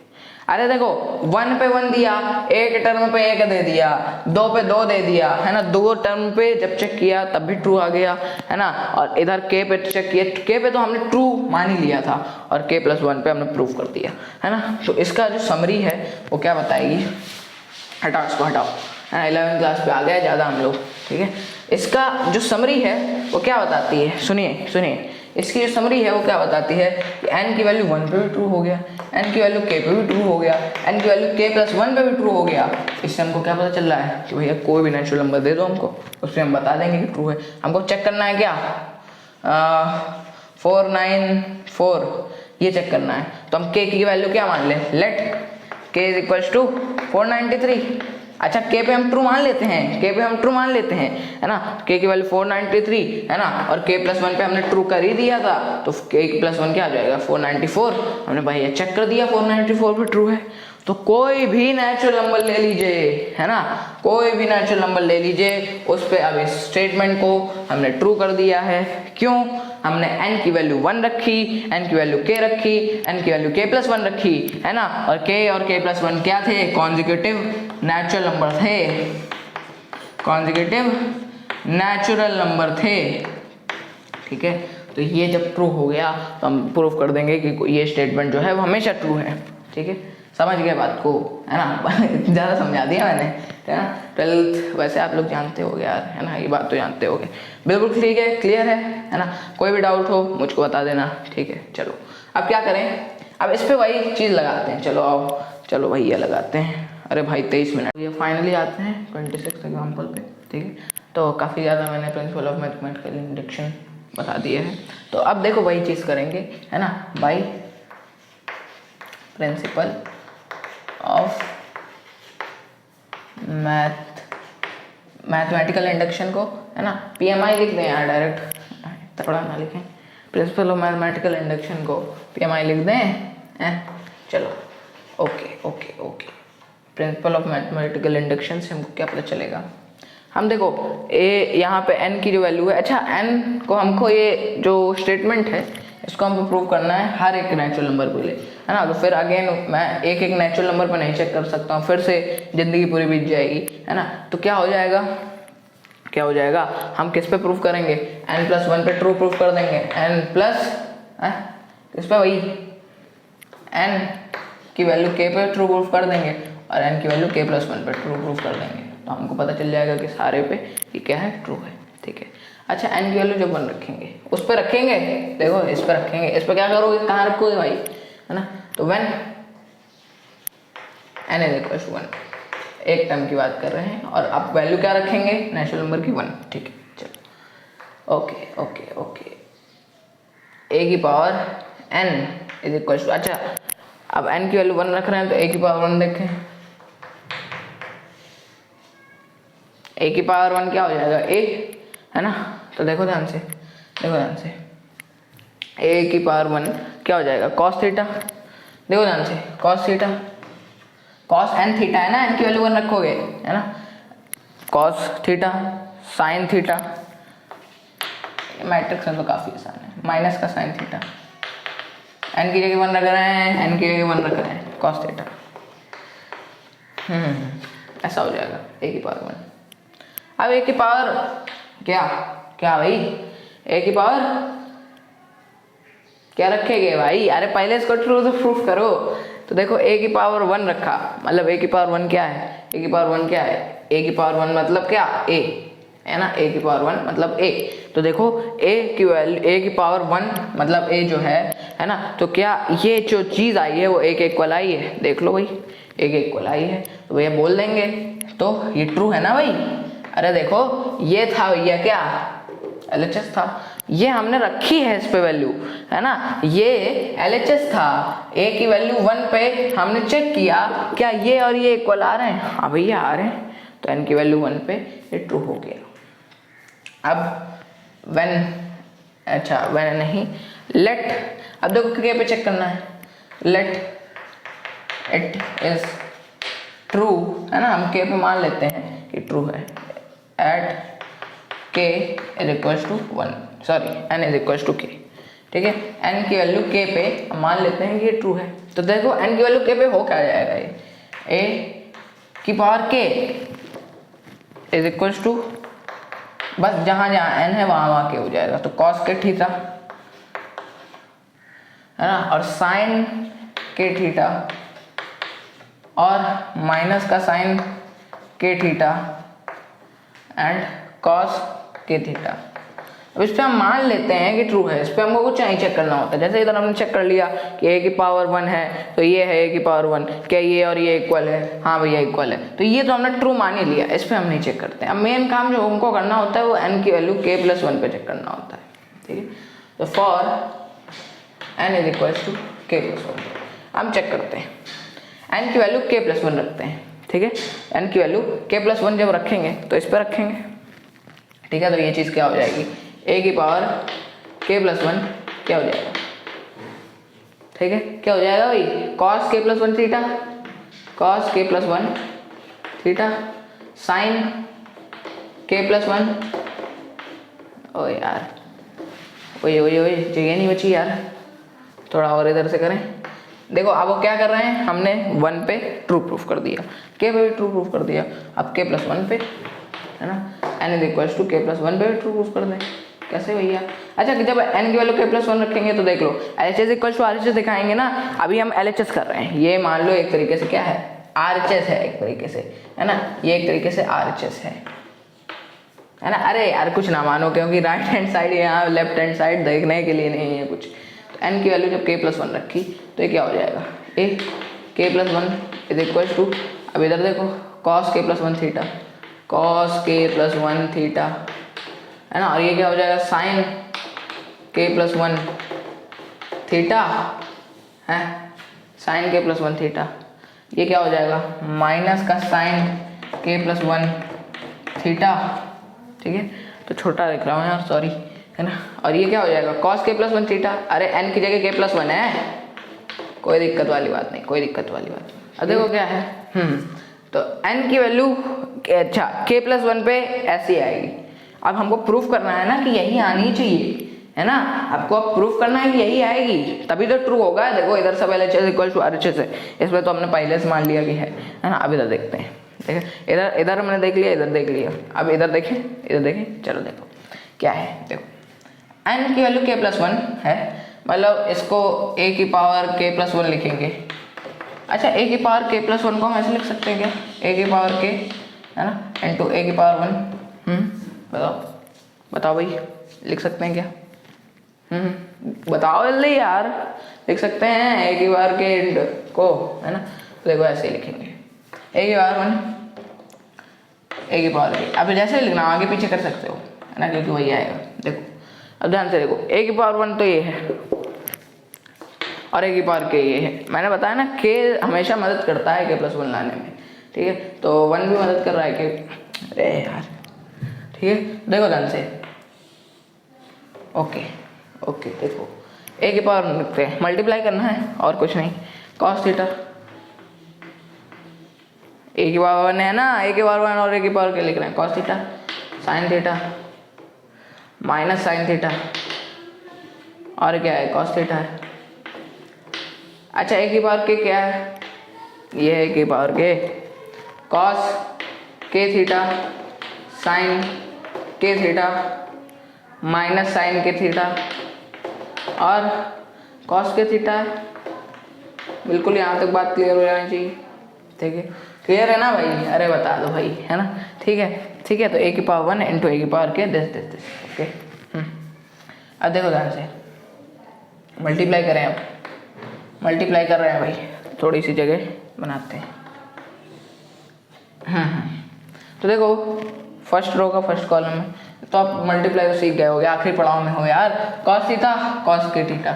अरे देखो 1 पे 1 दिया, एक टर्म पे 1 दे दिया, 2 पे 2 दे दिया है ना, 2 टर्म पे जब चेक किया तब भी ट्रू आ गया है ना, और इधर k पे चेक किया, k पे तो हमने ट्रू मान ही लिया था और k+1 पे हमने प्रूव कर दिया है ना। तो इसका जो समरी है वो क्या बताएगी, हटाओ इसको हटाओ, है ना, 11वीं क्लास पे आ गया ज़्यादा हम लोग, ठीक है। इसका जो समरी है वो क्या बताती है, सुनिए सुनिए, इसकी जो समरी है वो क्या बताती है कि n की वैल्यू 1 पे भी ट्रू हो गया, n की वैल्यू k पे भी ट्रू हो गया, n की वैल्यू k+1 पे भी ट्रू हो गया। इससे हमको क्या पता चल रहा है कि भैया कोई भी नेचुरल नंबर दे दो हमको, उससे हम बता देंगे कि ट्रू है। हमको चेक करना है क्या, 494 ये चेक करना है, तो हम k की वैल्यू क्या मान लें, लेट k = 493। अच्छा k पे हम ट्रू मान लेते हैं, k पे हम ट्रू मान लेते हैं है ना, k की वैल्यू 493 है ना, और k+1 पे हमने ट्रू कर ही दिया था, तो k+1 क्या आ जाएगा 494। हमने भाई ये चेक कर दिया 494 पे ट्रू है। तो कोई भी नेचुरल नंबर ले लीजिए है ना, कोई भी नेचुरल नंबर ले लीजिए, उस पे अब इस स्टेटमेंट को हमने ट्रू कर दिया है। क्यों? हमने n की वैल्यू 1 रखी, n की वैल्यू k रखी, n की वैल्यू k+1 रखी है ना, और k और k+1 क्या थे, कॉन्जिक्यूटिव नेचुरल नंबर थे, कॉन्जिक्यूटिव नेचुरल नंबर थे, ठीक है। तो ये जब ट्रू हो गया तो हम प्रूव कर देंगे कि ये स्टेटमेंट जो है वो हमेशा ट्रू है, ठीक है। समझ गए बात को, है ना ज़्यादा समझा दिया मैंने, है ना। 12th वैसे आप लोग जानते हो यार, है ना, ये बात तो जानते होगे, बिल्कुल ठीक है, क्लियर है ना। कोई भी डाउट हो मुझको बता देना, ठीक है। चलो अब क्या करें, अब इस पर वही चीज़ लगाते हैं, चलो आओ, चलो भैया लगाते हैं। अरे भाई 23 मिनट, ये फाइनली आते हैं 26 एग्जाम्पल पे, ठीक है। तो काफ़ी ज़्यादा मैंने प्रिंसिपल ऑफ मैथमेटिकल इंडक्शन बता दिए हैं, तो अब देखो वही चीज़ करेंगे, है ना, by principle of mathematical induction को, है ना, PMI लिख दें यार, डायरेक्ट तकड़ा ना लिखें, प्रिंसिपल ऑफ मैथमेटिकल इंडक्शन को PMI लिख दें, चलो okay okay okay. Principle of mathematical induction से हमको क्या पता चलेगा, हम देखो यहाँ पे n की जो वैल्यू है, अच्छा n को हमको ये जो स्टेटमेंट है इसको हमको प्रूव करना है हर एक नेचुरल नंबर के लिए, है ना। तो फिर अगेन मैं एक एक नेचुरल नंबर पर नहीं चेक कर सकता हूँ, फिर से ज़िंदगी पूरी बीत जाएगी, है ना। तो क्या हो जाएगा, क्या हो जाएगा, हम किस पे प्रूफ करेंगे, n+1 पे ट्रू प्रूफ कर देंगे, किस पे, वही n की वैल्यू k पे ट्रू प्रूफ कर देंगे, और n की वैल्यू k+1 पे ट्रू प्रूफ कर देंगे, तो हमको पता चल जाएगा कि सारे पे ये क्या है, ट्रू है, ठीक है। अच्छा n की वैल्यू जब 1 रखेंगे, उस पर रखेंगे, देखो इस पर रखेंगे, इस पर क्या करोगे, कहाँ रखोगे भाई, है ना। तो व्हेन n = 1, एक टर्म की बात कर रहे हैं, और अब वैल्यू क्या रखेंगे, नेचुरल नंबर की 1, ठीक है। चलो ओके ओके ओके, a⁴n = अच्छा अब n की वैल्यू 1 रख रहे हैं, तो a⁴1 देखें, a⁴1 क्या हो जाएगा, a, है ना। तो देखो ध्यान से, देखो ध्यान से, a⁴1 क्या हो जाएगा, cos थीटा, देखो ध्यान से, cos theta, cos n theta है ना, n की वैल्यू 1 रखोगे, है ना, cos theta sin theta, matrix में तो काफ़ी आसान है, माइनस का sin थीटा, n की जगह 1 रख रहे हैं, n की जगह 1 रख रहे हैं, cos थीटा, ऐसा हो जाएगा a⁴1। अब a की पावर क्या, क्या भाई, a की पावर क्या रखेंगे भाई, अरे पहले इसको ट्रू तो प्रूफ करो। तो देखो a⁴1 रखा, मतलब a⁴1 क्या है, a⁴1 क्या है, a⁴1 मतलब क्या, a, है ना, a⁴1 मतलब a। तो देखो a की वैल्यू a⁴1 मतलब a जो है ना, तो क्या ये जो चीज़ आई है वो 1 इक्वल आई है, देख लो भाई, ए के इक्वल आई है, तो भैया बोल देंगे। तो ये ट्रू है ना भाई। अरे देखो ये था भैया क्या, LHS था, ये हमने रखी है इस पे वैल्यू, है ना, ये LHS था, ए की वैल्यू 1 पे हमने चेक किया क्या ये और ये इक्वल आ रहे हैं, हाँ भैया आ रहे हैं, तो n की वैल्यू 1 पे ये ट्रू हो गया। अब व्हेन नहीं, लेट, अब देखो के पे चेक करना है, लेट इट इज ट्रू, है ना, हम के पे मान लेते हैं कि ट्रू है, at k is equal to 1, sorry n is equal to k, ठीक है, n की वैल्यू k पे हम मान लेते हैं कि ये ट्रू है। तो देखो n की वैल्यू k पे हो क्या जाएगा, ये a की power k is equal to, बस जहाँ जहाँ n है वहाँ k हो जाएगा, तो cos k थीटा, है ना, और साइन k थीटा और माइनस का sine k theta and cos k theta. अब इस पे हम मान लेते हैं कि ट्रू है, इस पे हमको कुछ नहीं चेक करना होता। जैसे इधर हमने चेक कर लिया कि a की पावर 1 है, तो ये है a की पावर 1, क्या ये और ये इक्वल है, हाँ भैया इक्वल है, तो ये तो हमने ट्रू मान ही लिया, इस पे हम नहीं चेक करते। अब मेन काम जो हमको करना होता है वो n की वैल्यू k प्लस 1 पे चेक करना होता है, ठीक है। तो for n is equal to k plus 1 हम चेक करते हैं, n की वैल्यू k प्लस 1 रखते हैं, ठीक है, n की वैल्यू k प्लस 1 जब रखेंगे तो इस पर रखेंगे, ठीक है। तो ये चीज़ क्या हो जाएगी, a की पावर k प्लस 1 क्या हो जाएगा, ठीक है, क्या हो जाएगा भाई, cos k plus 1 theta, cos k plus 1 theta sine k plus 1, ओ यार ओए जगह नहीं बची यार, थोड़ा और इधर से करें। देखो अब वो क्या कर रहे हैं, हमने 1 पे ट्रू प्रूफ कर दिया, k पे भी ट्रू प्रूफ कर दिया, अब k प्लस 1 पे, है ना, n is equal to k plus 1 पे भी ट्रू प्रूफ कर दें। कैसे भैया, अच्छा कि जब n की वैल्यू k प्लस 1 रखेंगे तो देख लो LHS इक्वल टू RHS दिखाएंगे ना, अभी हम LHS कर रहे हैं, ये मान लो एक तरीके से क्या है, RHS है एक तरीके से, है ना, ये एक तरीके से RHS है ना। अरे यार कुछ ना मानो, क्योंकि राइट हैंड साइड यहाँ लेफ्ट हैंड साइड देखने के लिए नहीं है कुछ। तो n की वैल्यू जब k प्लस 1 रखी तो ये क्या हो जाएगा, a k plus 1 is equal to, अब इधर देखो cos k plus 1 theta, cos k plus 1 theta, है ना, और ये क्या हो जाएगा साइन k प्लस 1 थीटा, है साइन k प्लस 1 थीटा, ये क्या हो जाएगा माइनस का साइन k प्लस 1 थीटा, ठीक है। तो छोटा लिख रहा हूँ यार, सॉरी, है ना, और ये क्या हो जाएगा cos k प्लस 1 थीटा, अरे n की जगह k प्लस 1 है, कोई दिक्कत वाली बात नहीं, कोई दिक्कत वाली बात नहीं। अब देखो क्या है, तो n की वैल्यू अच्छा k प्लस 1 पे ऐसी आएगी। अब हमको प्रूफ करना है ना कि यही आनी चाहिए, है ना, आपको अब प्रूफ करना है कि यही आएगी तभी तो ट्रू होगा। देखो इधर सब LHS इक्वल टू RHS है, इसमें तो हमने पहले से मान लिया कि है ना। अब इधर देखते हैं, देखो इधर इधर हमने देख लिया, इधर देख लिया, अब इधर देखें, इधर देखें, चलो देखो क्या है, देखो n की वैल्यू k प्लस 1 है, मतलब इसको a की पावर k प्लस 1 लिखेंगे। अच्छा a की पावर k प्लस 1 को हम ऐसे लिख सकते हैं क्या, a की पावर k, है ना, इंटू a की पावर 1, बताओ भाई लिख सकते हैं क्या, बताओ जल्दी यार, लिख सकते हैं a की पावर k इंटू को, है ना, तो देखो ऐसे ही लिखेंगे a की पावर 1 a की पावर k, अब जैसे लिखना आगे पीछे कर सकते हो, है ना, क्योंकि वही आएगा। देखो अब ध्यान से देखो a की पावर 1 तो ये है और a की पावर k ये है, मैंने बताया ना k हमेशा मदद करता है k प्लस 1 लाने में, ठीक है, तो 1 भी मदद कर रहा है k, अरे यार, ठीक है। देखो ध्यान से, ओके ओके, देखो a की पावर लिखते हैं, मल्टीप्लाई करना है और कुछ नहीं, cos थीटा a की पावर 1 है ना, a की पावर 1 और a की पावर k लिख रहे हैं, cos theta sine theta minus sine theta और क्या है cos थीटा है। अच्छा a की पावर k क्या है, ये है a की power k, cos k theta sine k theta minus sine k theta और cos k थीटा है। बिल्कुल यहाँ तक बात क्लियर हो जानी चाहिए, ठीक है, क्लियर है ना भाई, अरे बता दो भाई, है ना, ठीक है ठीक है। तो a की पावर 1 इंटू a की पावर k दिस, ओके। अब देखो ध्यान से मल्टीप्लाई करें, अब मल्टीप्लाई कर रहे हैं भाई, थोड़ी सी जगह बनाते हैं, तो देखो फर्स्ट रो का फर्स्ट कॉलम में तो आप मल्टीप्लाई तो सीख गए होगे, आखिरी पड़ाव में हो यार। Cos theta cos k theta,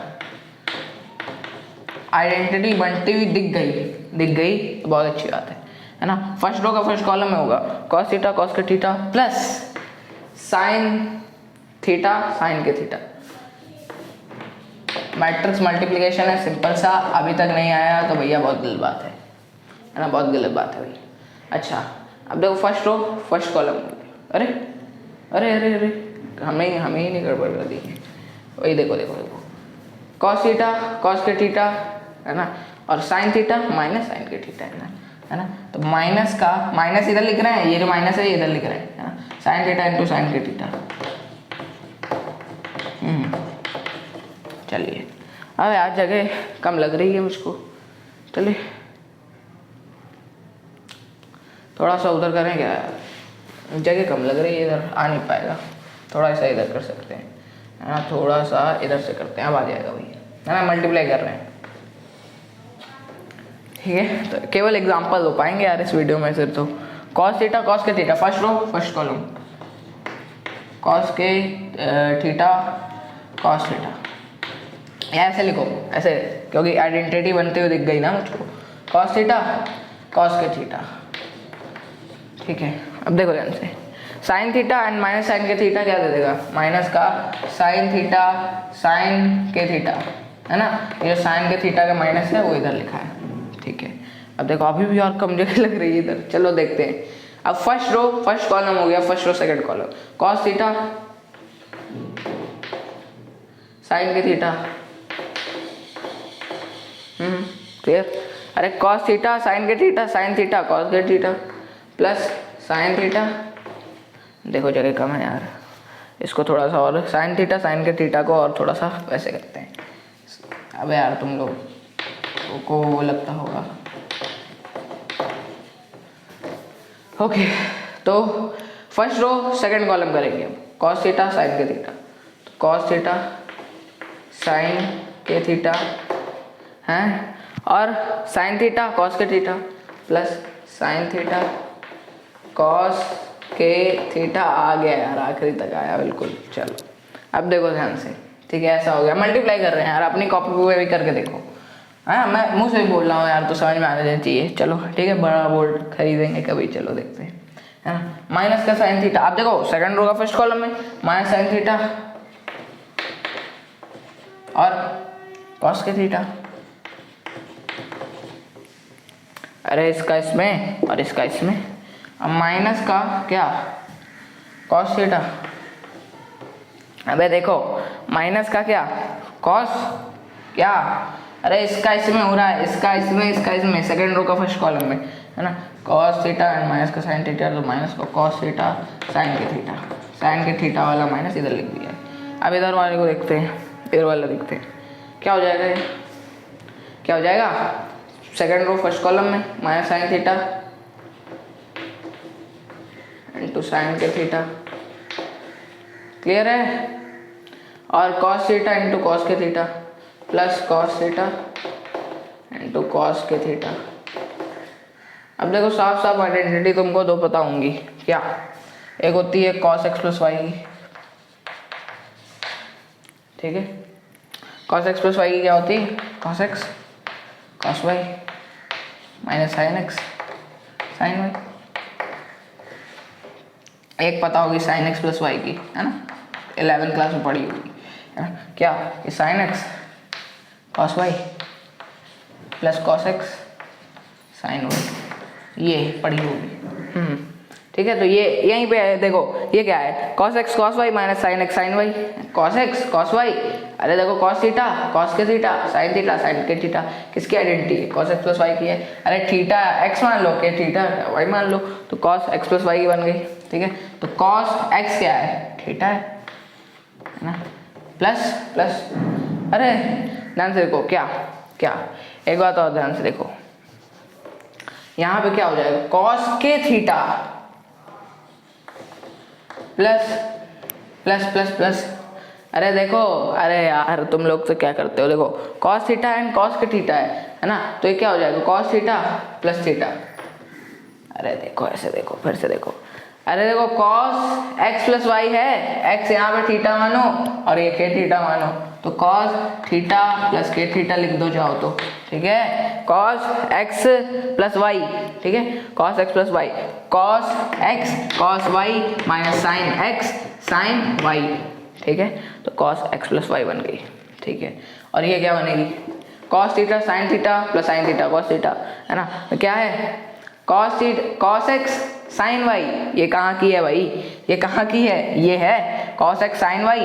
identity बनती हुई दिख गई तो बहुत अच्छी बात है ना। फर्स्ट रो का फर्स्ट कॉलम में होगा cos theta cos k theta plus sine theta sine k theta. Matrix multiplication है सिंपल सा, अभी तक नहीं आया तो भैया बहुत गलत बात है ना, बहुत गलत बात है भैया। अच्छा अब देखो फर्स्ट रो फर्स्ट कॉलम, अरे अरे अरे अरे हमें ही नहीं गड़बड़ कर दी। वही देखो cos theta cos k theta है ना, और sine theta minus sine k theta है ना। तो माइनस का माइनस इधर लिख रहे हैं, ये जो माइनस है इधर लिख रहे हैं है ना, sine theta into sine k theta. चलिए अब यार जगह कम लग रही है मुझको, चलिए थोड़ा सा उधर करें क्या यार, जगह कम लग रही है इधर, आ नहीं पाएगा। थोड़ा सा इधर कर सकते हैं है ना, थोड़ा सा इधर से करते हैं, अब आ जाएगा भैया है ना। मल्टीप्लाई कर रहे हैं ठीक है, तो केवल एग्जांपल हो पाएंगे यार इस वीडियो में सिर्फ। तो cos theta cos k theta first row first column, cos k theta cos theta, या ऐसे लिखो ऐसे, क्योंकि आइडेंटिटी बनते हुए दिख गई ना मुझको। Cos theta cos k theta ठीक है। अब देखो ध्यान से, sine theta and minus sine k theta क्या दे देगा, माइनस का sine theta sine k theta है ना। ये साइन के थीटा का माइनस है वो इधर लिखा है ठीक है। अब देखो अभी भी और कम जगह लग रही है इधर, चलो देखते हैं। अब फर्स्ट रो फर्स्ट कॉलम हो गया, first row second column, cos theta sine k theta clear. अरे cos theta sine k theta sine theta cos k theta plus sine theta, देखो जगह कम है यार, इसको थोड़ा सा और sine theta sine k theta को और थोड़ा सा वैसे करते हैं। अब यार तुम लोग को वो लगता होगा ओके। तो फर्स्ट रो सेकंड कॉलम करेंगे अब, cos theta sine k theta, तो cos theta sine k theta हैं, और sine theta cos k theta plus sine theta cos k theta. आ गया यार, आखिरी तक आया बिल्कुल। चलो अब देखो ध्यान से ठीक है, ऐसा हो गया। मल्टीप्लाई कर रहे हैं यार, अपनी कॉपी पे भी करके देखो। हाँ मैं मुँह से ही बोल रहा हूँ यार, तो समझ में आना चाहिए। चलो ठीक है, बड़ा बोर्ड खरीदेंगे कभी, चलो देखते हैं है ना। माइनस का साइन थीटा, आप देखो सेकंड रो का फर्स्ट कॉलम में माइनस साइन थीटा और कॉस के थीटा, अरे इसका इसमें और इसका इसमें। अब माइनस का क्या कॉस थीटा, अबे देखो माइनस का क्या कॉस क्या, अरे इसका इसमें हो रहा है, इसका इसमें सेकंड रो का फर्स्ट कॉलम में है ना। कॉस थीटा एंड माइनस का साइन थीटा, तो माइनस का cos theta sine k theta, sine k theta वाला माइनस इधर लिख दिया है। अब इधर वाले को देखते हैं, इधर वाला देखते हैं क्या हो जाएगा। ये क्या हो जाएगा, सेकंड रो फर्स्ट कॉलम में minus sine theta into sine k theta, clear है, और cos theta into cos k theta plus cos theta into cos k theta. अब देखो साफ साफ आइडेंटिटी तुमको दो पता होंगी क्या, एक होती है कॉस एक्स प्लस वाई की, ठीक है। कॉस एक्स प्लस वाई की क्या होती है, cos x cos y minus sine x sine y. एक पता होगी साइन एक्स प्लस वाई की है ना, 11th क्लास में पढ़ी होगी है ना, क्या कि sine x cos y plus cos x sine y, ये पढ़ी होगी ठीक है। तो ये यहीं पे है, देखो ये क्या है, cos x cos y minus sine x sine y, cos x cos y, अरे देखो cos theta cos k theta sine k theta, किसकी आइडेंटिटी है, कॉस एक्स प्लस वाई की है। अरे थीटा एक्स मान लो कि थीटा वाई मान लो, तो कॉस एक्स प्लस वाई की बन गई ठीक है। तो कॉस एक्स क्या है, थीटा है ना, प्लस प्लस, अरे ध्यान से देखो क्या क्या, एक बात और ध्यान से देखो, यहाँ पे क्या हो जाएगा, cos k theta plus plus plus plus, अरे देखो, अरे यार तुम लोग तो क्या करते हो, देखो cos theta and cos k theta है ना, तो ये क्या हो जाएगा, कॉस थीटा प्लस थीटा, अरे देखो ऐसे देखो, फिर से देखो, अरे देखो कॉस एक्स प्लस वाई है, एक्स यहाँ पे थीटा मानो और ये के थीटा मानो, तो cos theta plus k theta लिख दो चाहो तो, ठीक है, कॉस एक्स प्लस वाई, ठीक है, cos x plus y, cos x cos y minus sine x sine y, ठीक है, तो कॉस एक्स प्लस वाई बन गई, ठीक है, और ये क्या बनेगी, cos theta sine theta plus sine theta cos theta, है ना, तो क्या है कॉस एक्स साइन वाई, ये कहाँ की है भाई, ये कहाँ की है, ये है कॉस एक्स साइन वाई,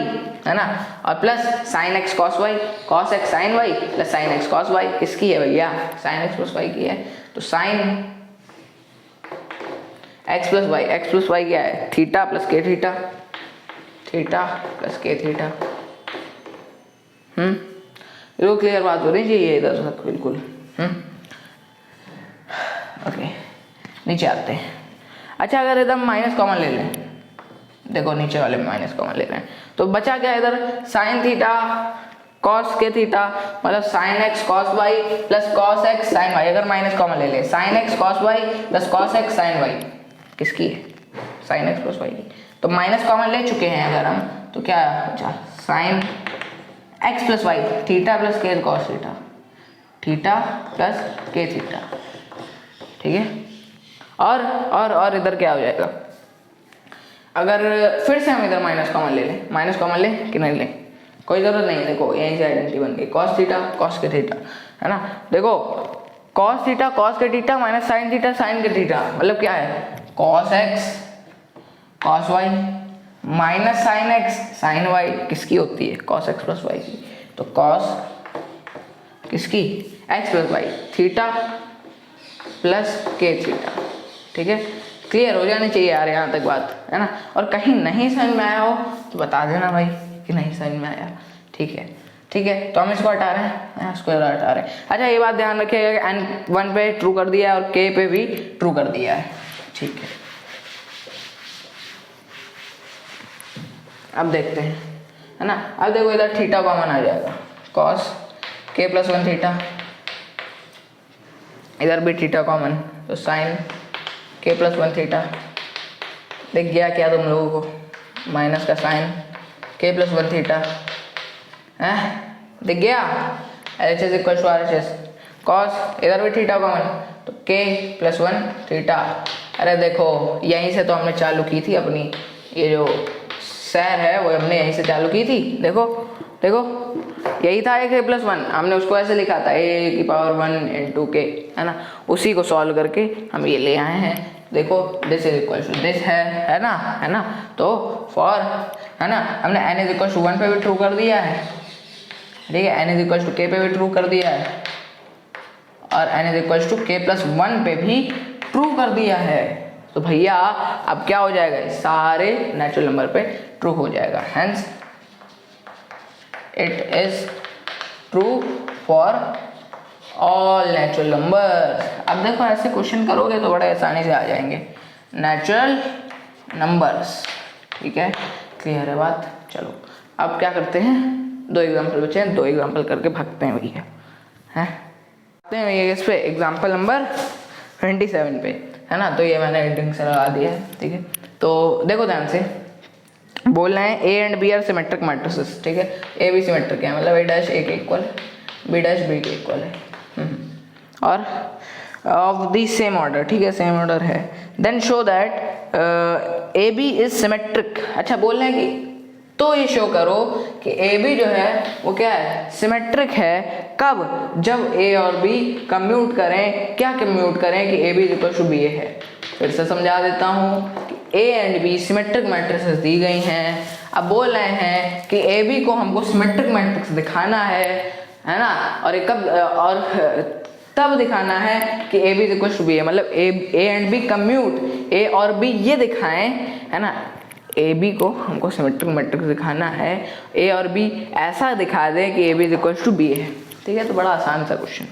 है ना, और plus sine x cos y, cos x sine y plus sine x cos y, किसकी है भैया, साइन एक्स प्लस वाई की है, तो साइन एक्स प्लस वाई क्या है, theta plus k theta, theta plus k theta, बिल्कुल क्लियर बात हो रही चाहिए इधर तक, बिल्कुल, ओके, नीचे आते हैं। अच्छा अगर एकदम माइनस कॉमन ले लें, देखो नीचे वाले में माइनस कॉमन ले रहे हैं, तो बचा क्या इधर, sine theta cos k theta, मतलब sine x cos y plus cos x sine y, अगर माइनस कॉमन ले लें, sine x cos y plus cos x sine y, किसकी है, साइन एक्स प्लस वाई की, तो माइनस कॉमन ले चुके हैं अगर हम, तो क्या बचा, sine x plus y, theta plus k cos theta, theta plus k theta, ठीक है, और इधर क्या हो जाएगा, अगर फिर से हम इधर माइनस कॉमन ले लें, माइनस कॉमन लें कि नहीं लें, कोई ज़रूरत नहीं है, देखो यहीं से आइडेंटिटी बन गई, cos theta cos k theta, है ना, देखो cos theta cos k theta minus sine theta sine k theta, मतलब क्या है, cos x cos y minus sine x sine y, किसकी होती है, कॉस एक्स प्लस वाई की, तो कॉस किसकी, x plus y, theta plus k theta, ठीक है, क्लियर हो जानी चाहिए यार यहाँ तक बात, है ना, और कहीं नहीं समझ में आया हो तो बता देना भाई कि नहीं समझ में आया, ठीक है, ठीक है, तो हम इसको हटा रहे हैं, इसको हटा रहे हैं। अच्छा ये बात ध्यान रखिएगा कि एन 1 पे ट्रू कर दिया है और के पे भी ट्रू कर दिया है, ठीक है, अब देखते हैं, है ना, अब देखो इधर थीटा कॉमन आ जाएगा, कॉस के प्लस 1 थीटा, इधर भी थीटा कॉमन, तो साइन के प्लस 1 थीटा, दिख गया क्या तुम लोगों को, माइनस का साइन के प्लस 1 थीटा, है दिख गया, H S equal to R H S, cos इधर भी थीटा कॉमन, तो के प्लस 1 थीटा, अरे देखो यहीं से तो हमने चालू की थी अपनी ये जो सैर है वो हमने यहीं से चालू की थी, देखो देखो यही था ए प्लस 1, हमने उसको ऐसे लिखा था ए की पावर 1 इंटू के, है ना, उसी को सॉल्व करके हम ये ले आए हैं, देखो this is equal to this है ना, तो फॉर, है ना, हमने n इज इक्वल टू 1 पे भी ट्रू कर दिया है, ठीक है, n इज इक्वल टू के पे भी ट्रू कर दिया है, और n इज इक्वल टू के प्लस 1 पे भी ट्रू कर दिया है, तो भैया अब क्या हो जाएगा, सारे नेचुरल नंबर पे ट्रू हो जाएगा, hence it is true for all natural number. अब देखो ऐसे क्वेश्चन करोगे तो बड़े आसानी से आ जाएंगे, नेचुरल नंबर्स, ठीक है, क्लियर है बात, चलो अब क्या करते हैं, 2 एग्जाम्पल बचे हैं, 2 एग्जाम्पल करके भागते हैं भैया, हैं भागते हैं भैया, इस पे एग्जाम्पल नंबर 27 पे, है ना, तो ये मैंने एडिटिंग से लगा दिया है, ठीक है, तो देखो ध्यान से बोल रहे हैं A and B are symmetric matrices, ठीक है, ए बी सिमेट्रिक है, मतलब ए डैश ए के इक्वल बी डैश बी के इक्वल है, और ऑफ दी सेम ऑर्डर, ठीक है, सेम ऑर्डर है, then show that A B is symmetric, अच्छा बोल रहे हैं कि तो ये शो करो कि ए बी जो है वो क्या है, सिमेट्रिक है, कब, जब ए और बी कम्यूट करें, क्या कम्यूट करें कि A B equal to B A है, फिर से समझा देता हूँ, A and B symmetric matrices दी गई हैं, अब बोल रहे हैं कि ए बी को हमको सिमेट्रिक मैट्रिक्स दिखाना है ना, और ये कब, और तब दिखाना है कि A B equal to B है, मतलब A and B commute, A और बी ये दिखाएं, है ना, ए बी को हमको सिमेट्रिक मैट्रिक्स दिखाना है, ए और बी ऐसा दिखा दें कि A B equal to B है, ठीक है, तो बड़ा आसान सा क्वेश्चन,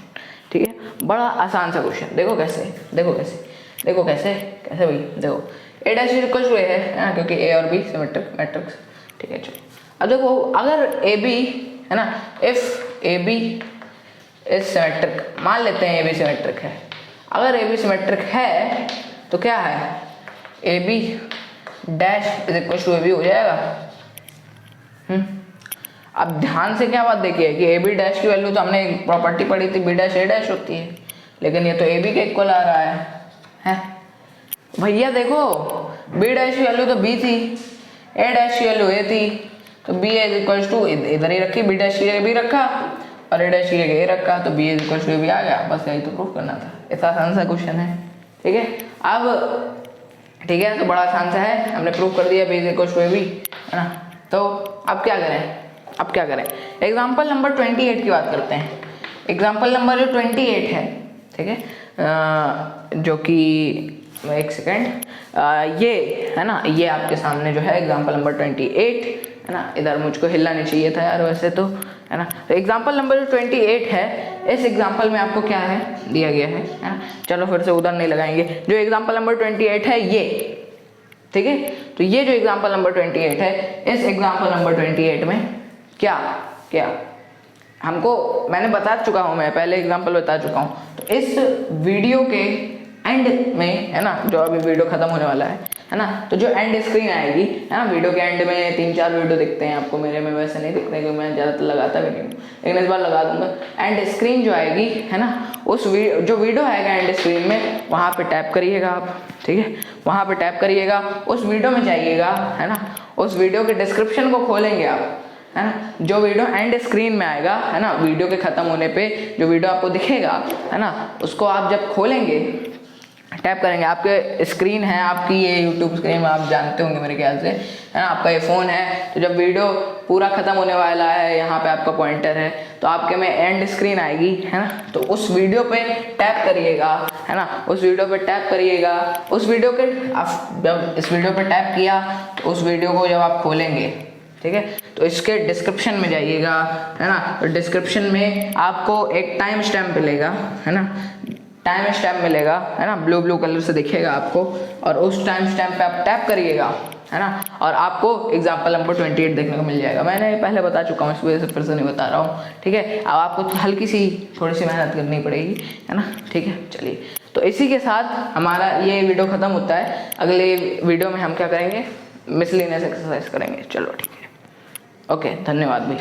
ठीक है, बड़ा आसान सा क्वेश्चन, देखो कैसे, देखो कैसे, देखो कैसे कैसे भाई, देखो ए डैश इक्वल टू ए है ना, क्योंकि ए और बी सिमेट्रिक मैट्रिक्स, ठीक है, चलो अब देखो अगर ए बी, है ना, if A B is symmetric, मान लेते हैं ए बी सिमेट्रिक है, अगर ए बी सिमेट्रिक है तो क्या है A B dash is equal to A B हो जाएगा। अब ध्यान से क्या बात देखिए कि ए बी डैश की वैल्यू तो हमने एक प्रॉपर्टी पढ़ी थी बी डैश ए डैश होती है, लेकिन ये तो ए बी के इक्वल आ रहा है भैया। देखो बी डैश की वैल्यू तो बी थी, ए डैश की वैल्यू ए थी, तो बी इज इक्वल टू इधर ही रखी, बी डैश की जगह बी रखा और ए डैश की जगह ए रखा, तो B is equal to A B आ गया। बस यही तो प्रूफ करना था, इतना आसान सा क्वेश्चन है। ठीक है, अब ठीक है, तो बड़ा आसान सा है, हमने प्रूफ कर दिया B is equal to A B, है ना। तो अब क्या करें, अब क्या करें, एग्जाम्पल नंबर 28 की बात करते हैं। एग्जाम्पल नंबर जो 28 है, ठीक है, जो कि एक सेकेंड, ये है ना, ये आपके सामने जो है एग्जाम्पल नंबर 28 है ना। इधर मुझको हिलना नहीं चाहिए था यार वैसे तो, है ना। तो एग्जाम्पल नंबर जो 28 है, इस एग्जाम्पल में आपको क्या है दिया गया है ना। चलो फिर से उधर नहीं लगाएंगे, जो एग्जाम्पल नंबर 28 है ये, ठीक है। तो ये जो एग्जाम्पल नंबर 28 है, इस एग्जाम्पल नंबर 28 में क्या क्या हमको, मैंने बता चुका हूँ, मैं पहले एग्जाम्पल बता चुका हूँ। तो इस वीडियो के एंड में, है ना, जो अभी वीडियो खत्म होने वाला है ना, तो जो एंड स्क्रीन आएगी, है ना, वीडियो के एंड में 3-4 वीडियो दिखते हैं आपको, मेरे में वैसे नहीं दिखते क्योंकि मैं ज़्यादातर लगाता भी नहीं हूँ, लेकिन इस बार लगा दूंगा। एंड स्क्रीन जो आएगी, है ना, उस जो वीडियो आएगा एंड स्क्रीन में, वहाँ पे टैप करिएगा आप, ठीक है, वहाँ पे टैप करिएगा, उस वीडियो में जाइएगा, है ना, उस वीडियो के डिस्क्रिप्शन को खोलेंगे आप, है ना। जो वीडियो एंड स्क्रीन में आएगा, है ना, वीडियो के ख़त्म होने पे जो वीडियो आपको दिखेगा, है ना, उसको आप जब खोलेंगे, टैप करेंगे, आपके स्क्रीन है आपकी, ये यूट्यूब स्क्रीन में आप जानते होंगे मेरे ख्याल से, है ना, आपका ये फ़ोन है। तो जब वीडियो पूरा ख़त्म होने वाला है, यहाँ पे आपका पॉइंटर है, तो आपके में एंड स्क्रीन आएगी, है ना। तो उस वीडियो पे टैप करिएगा, है ना, उस वीडियो पे टैप करिएगा। उस वीडियो के आप जब इस वीडियो पे टैप किया, तो उस वीडियो को जब आप खोलेंगे, ठीक है, तो इसके डिस्क्रिप्शन में जाइएगा, है ना। तो डिस्क्रिप्शन में आपको एक टाइम स्टैम्प मिलेगा, है ना, टाइम स्टैम्प मिलेगा, है ना, ब्लू कलर से दिखेगा आपको, और उस टाइम स्टैम्प पे आप टैप करिएगा, है ना, और आपको एग्जाम्पल नंबर 28 देखने को मिल जाएगा। मैंने पहले बता चुका हूँ, इस वजह से फिर से नहीं बता रहा हूँ, ठीक है। अब आपको हल्की सी थोड़ी सी मेहनत करनी पड़ेगी, है ना, ठीक है। चलिए, तो इसी के साथ हमारा ये वीडियो ख़त्म होता है। अगले वीडियो में हम क्या करेंगे, मिसलिनियस एक्सरसाइज करेंगे। चलो ठीक है, ओके, धन्यवाद भाई।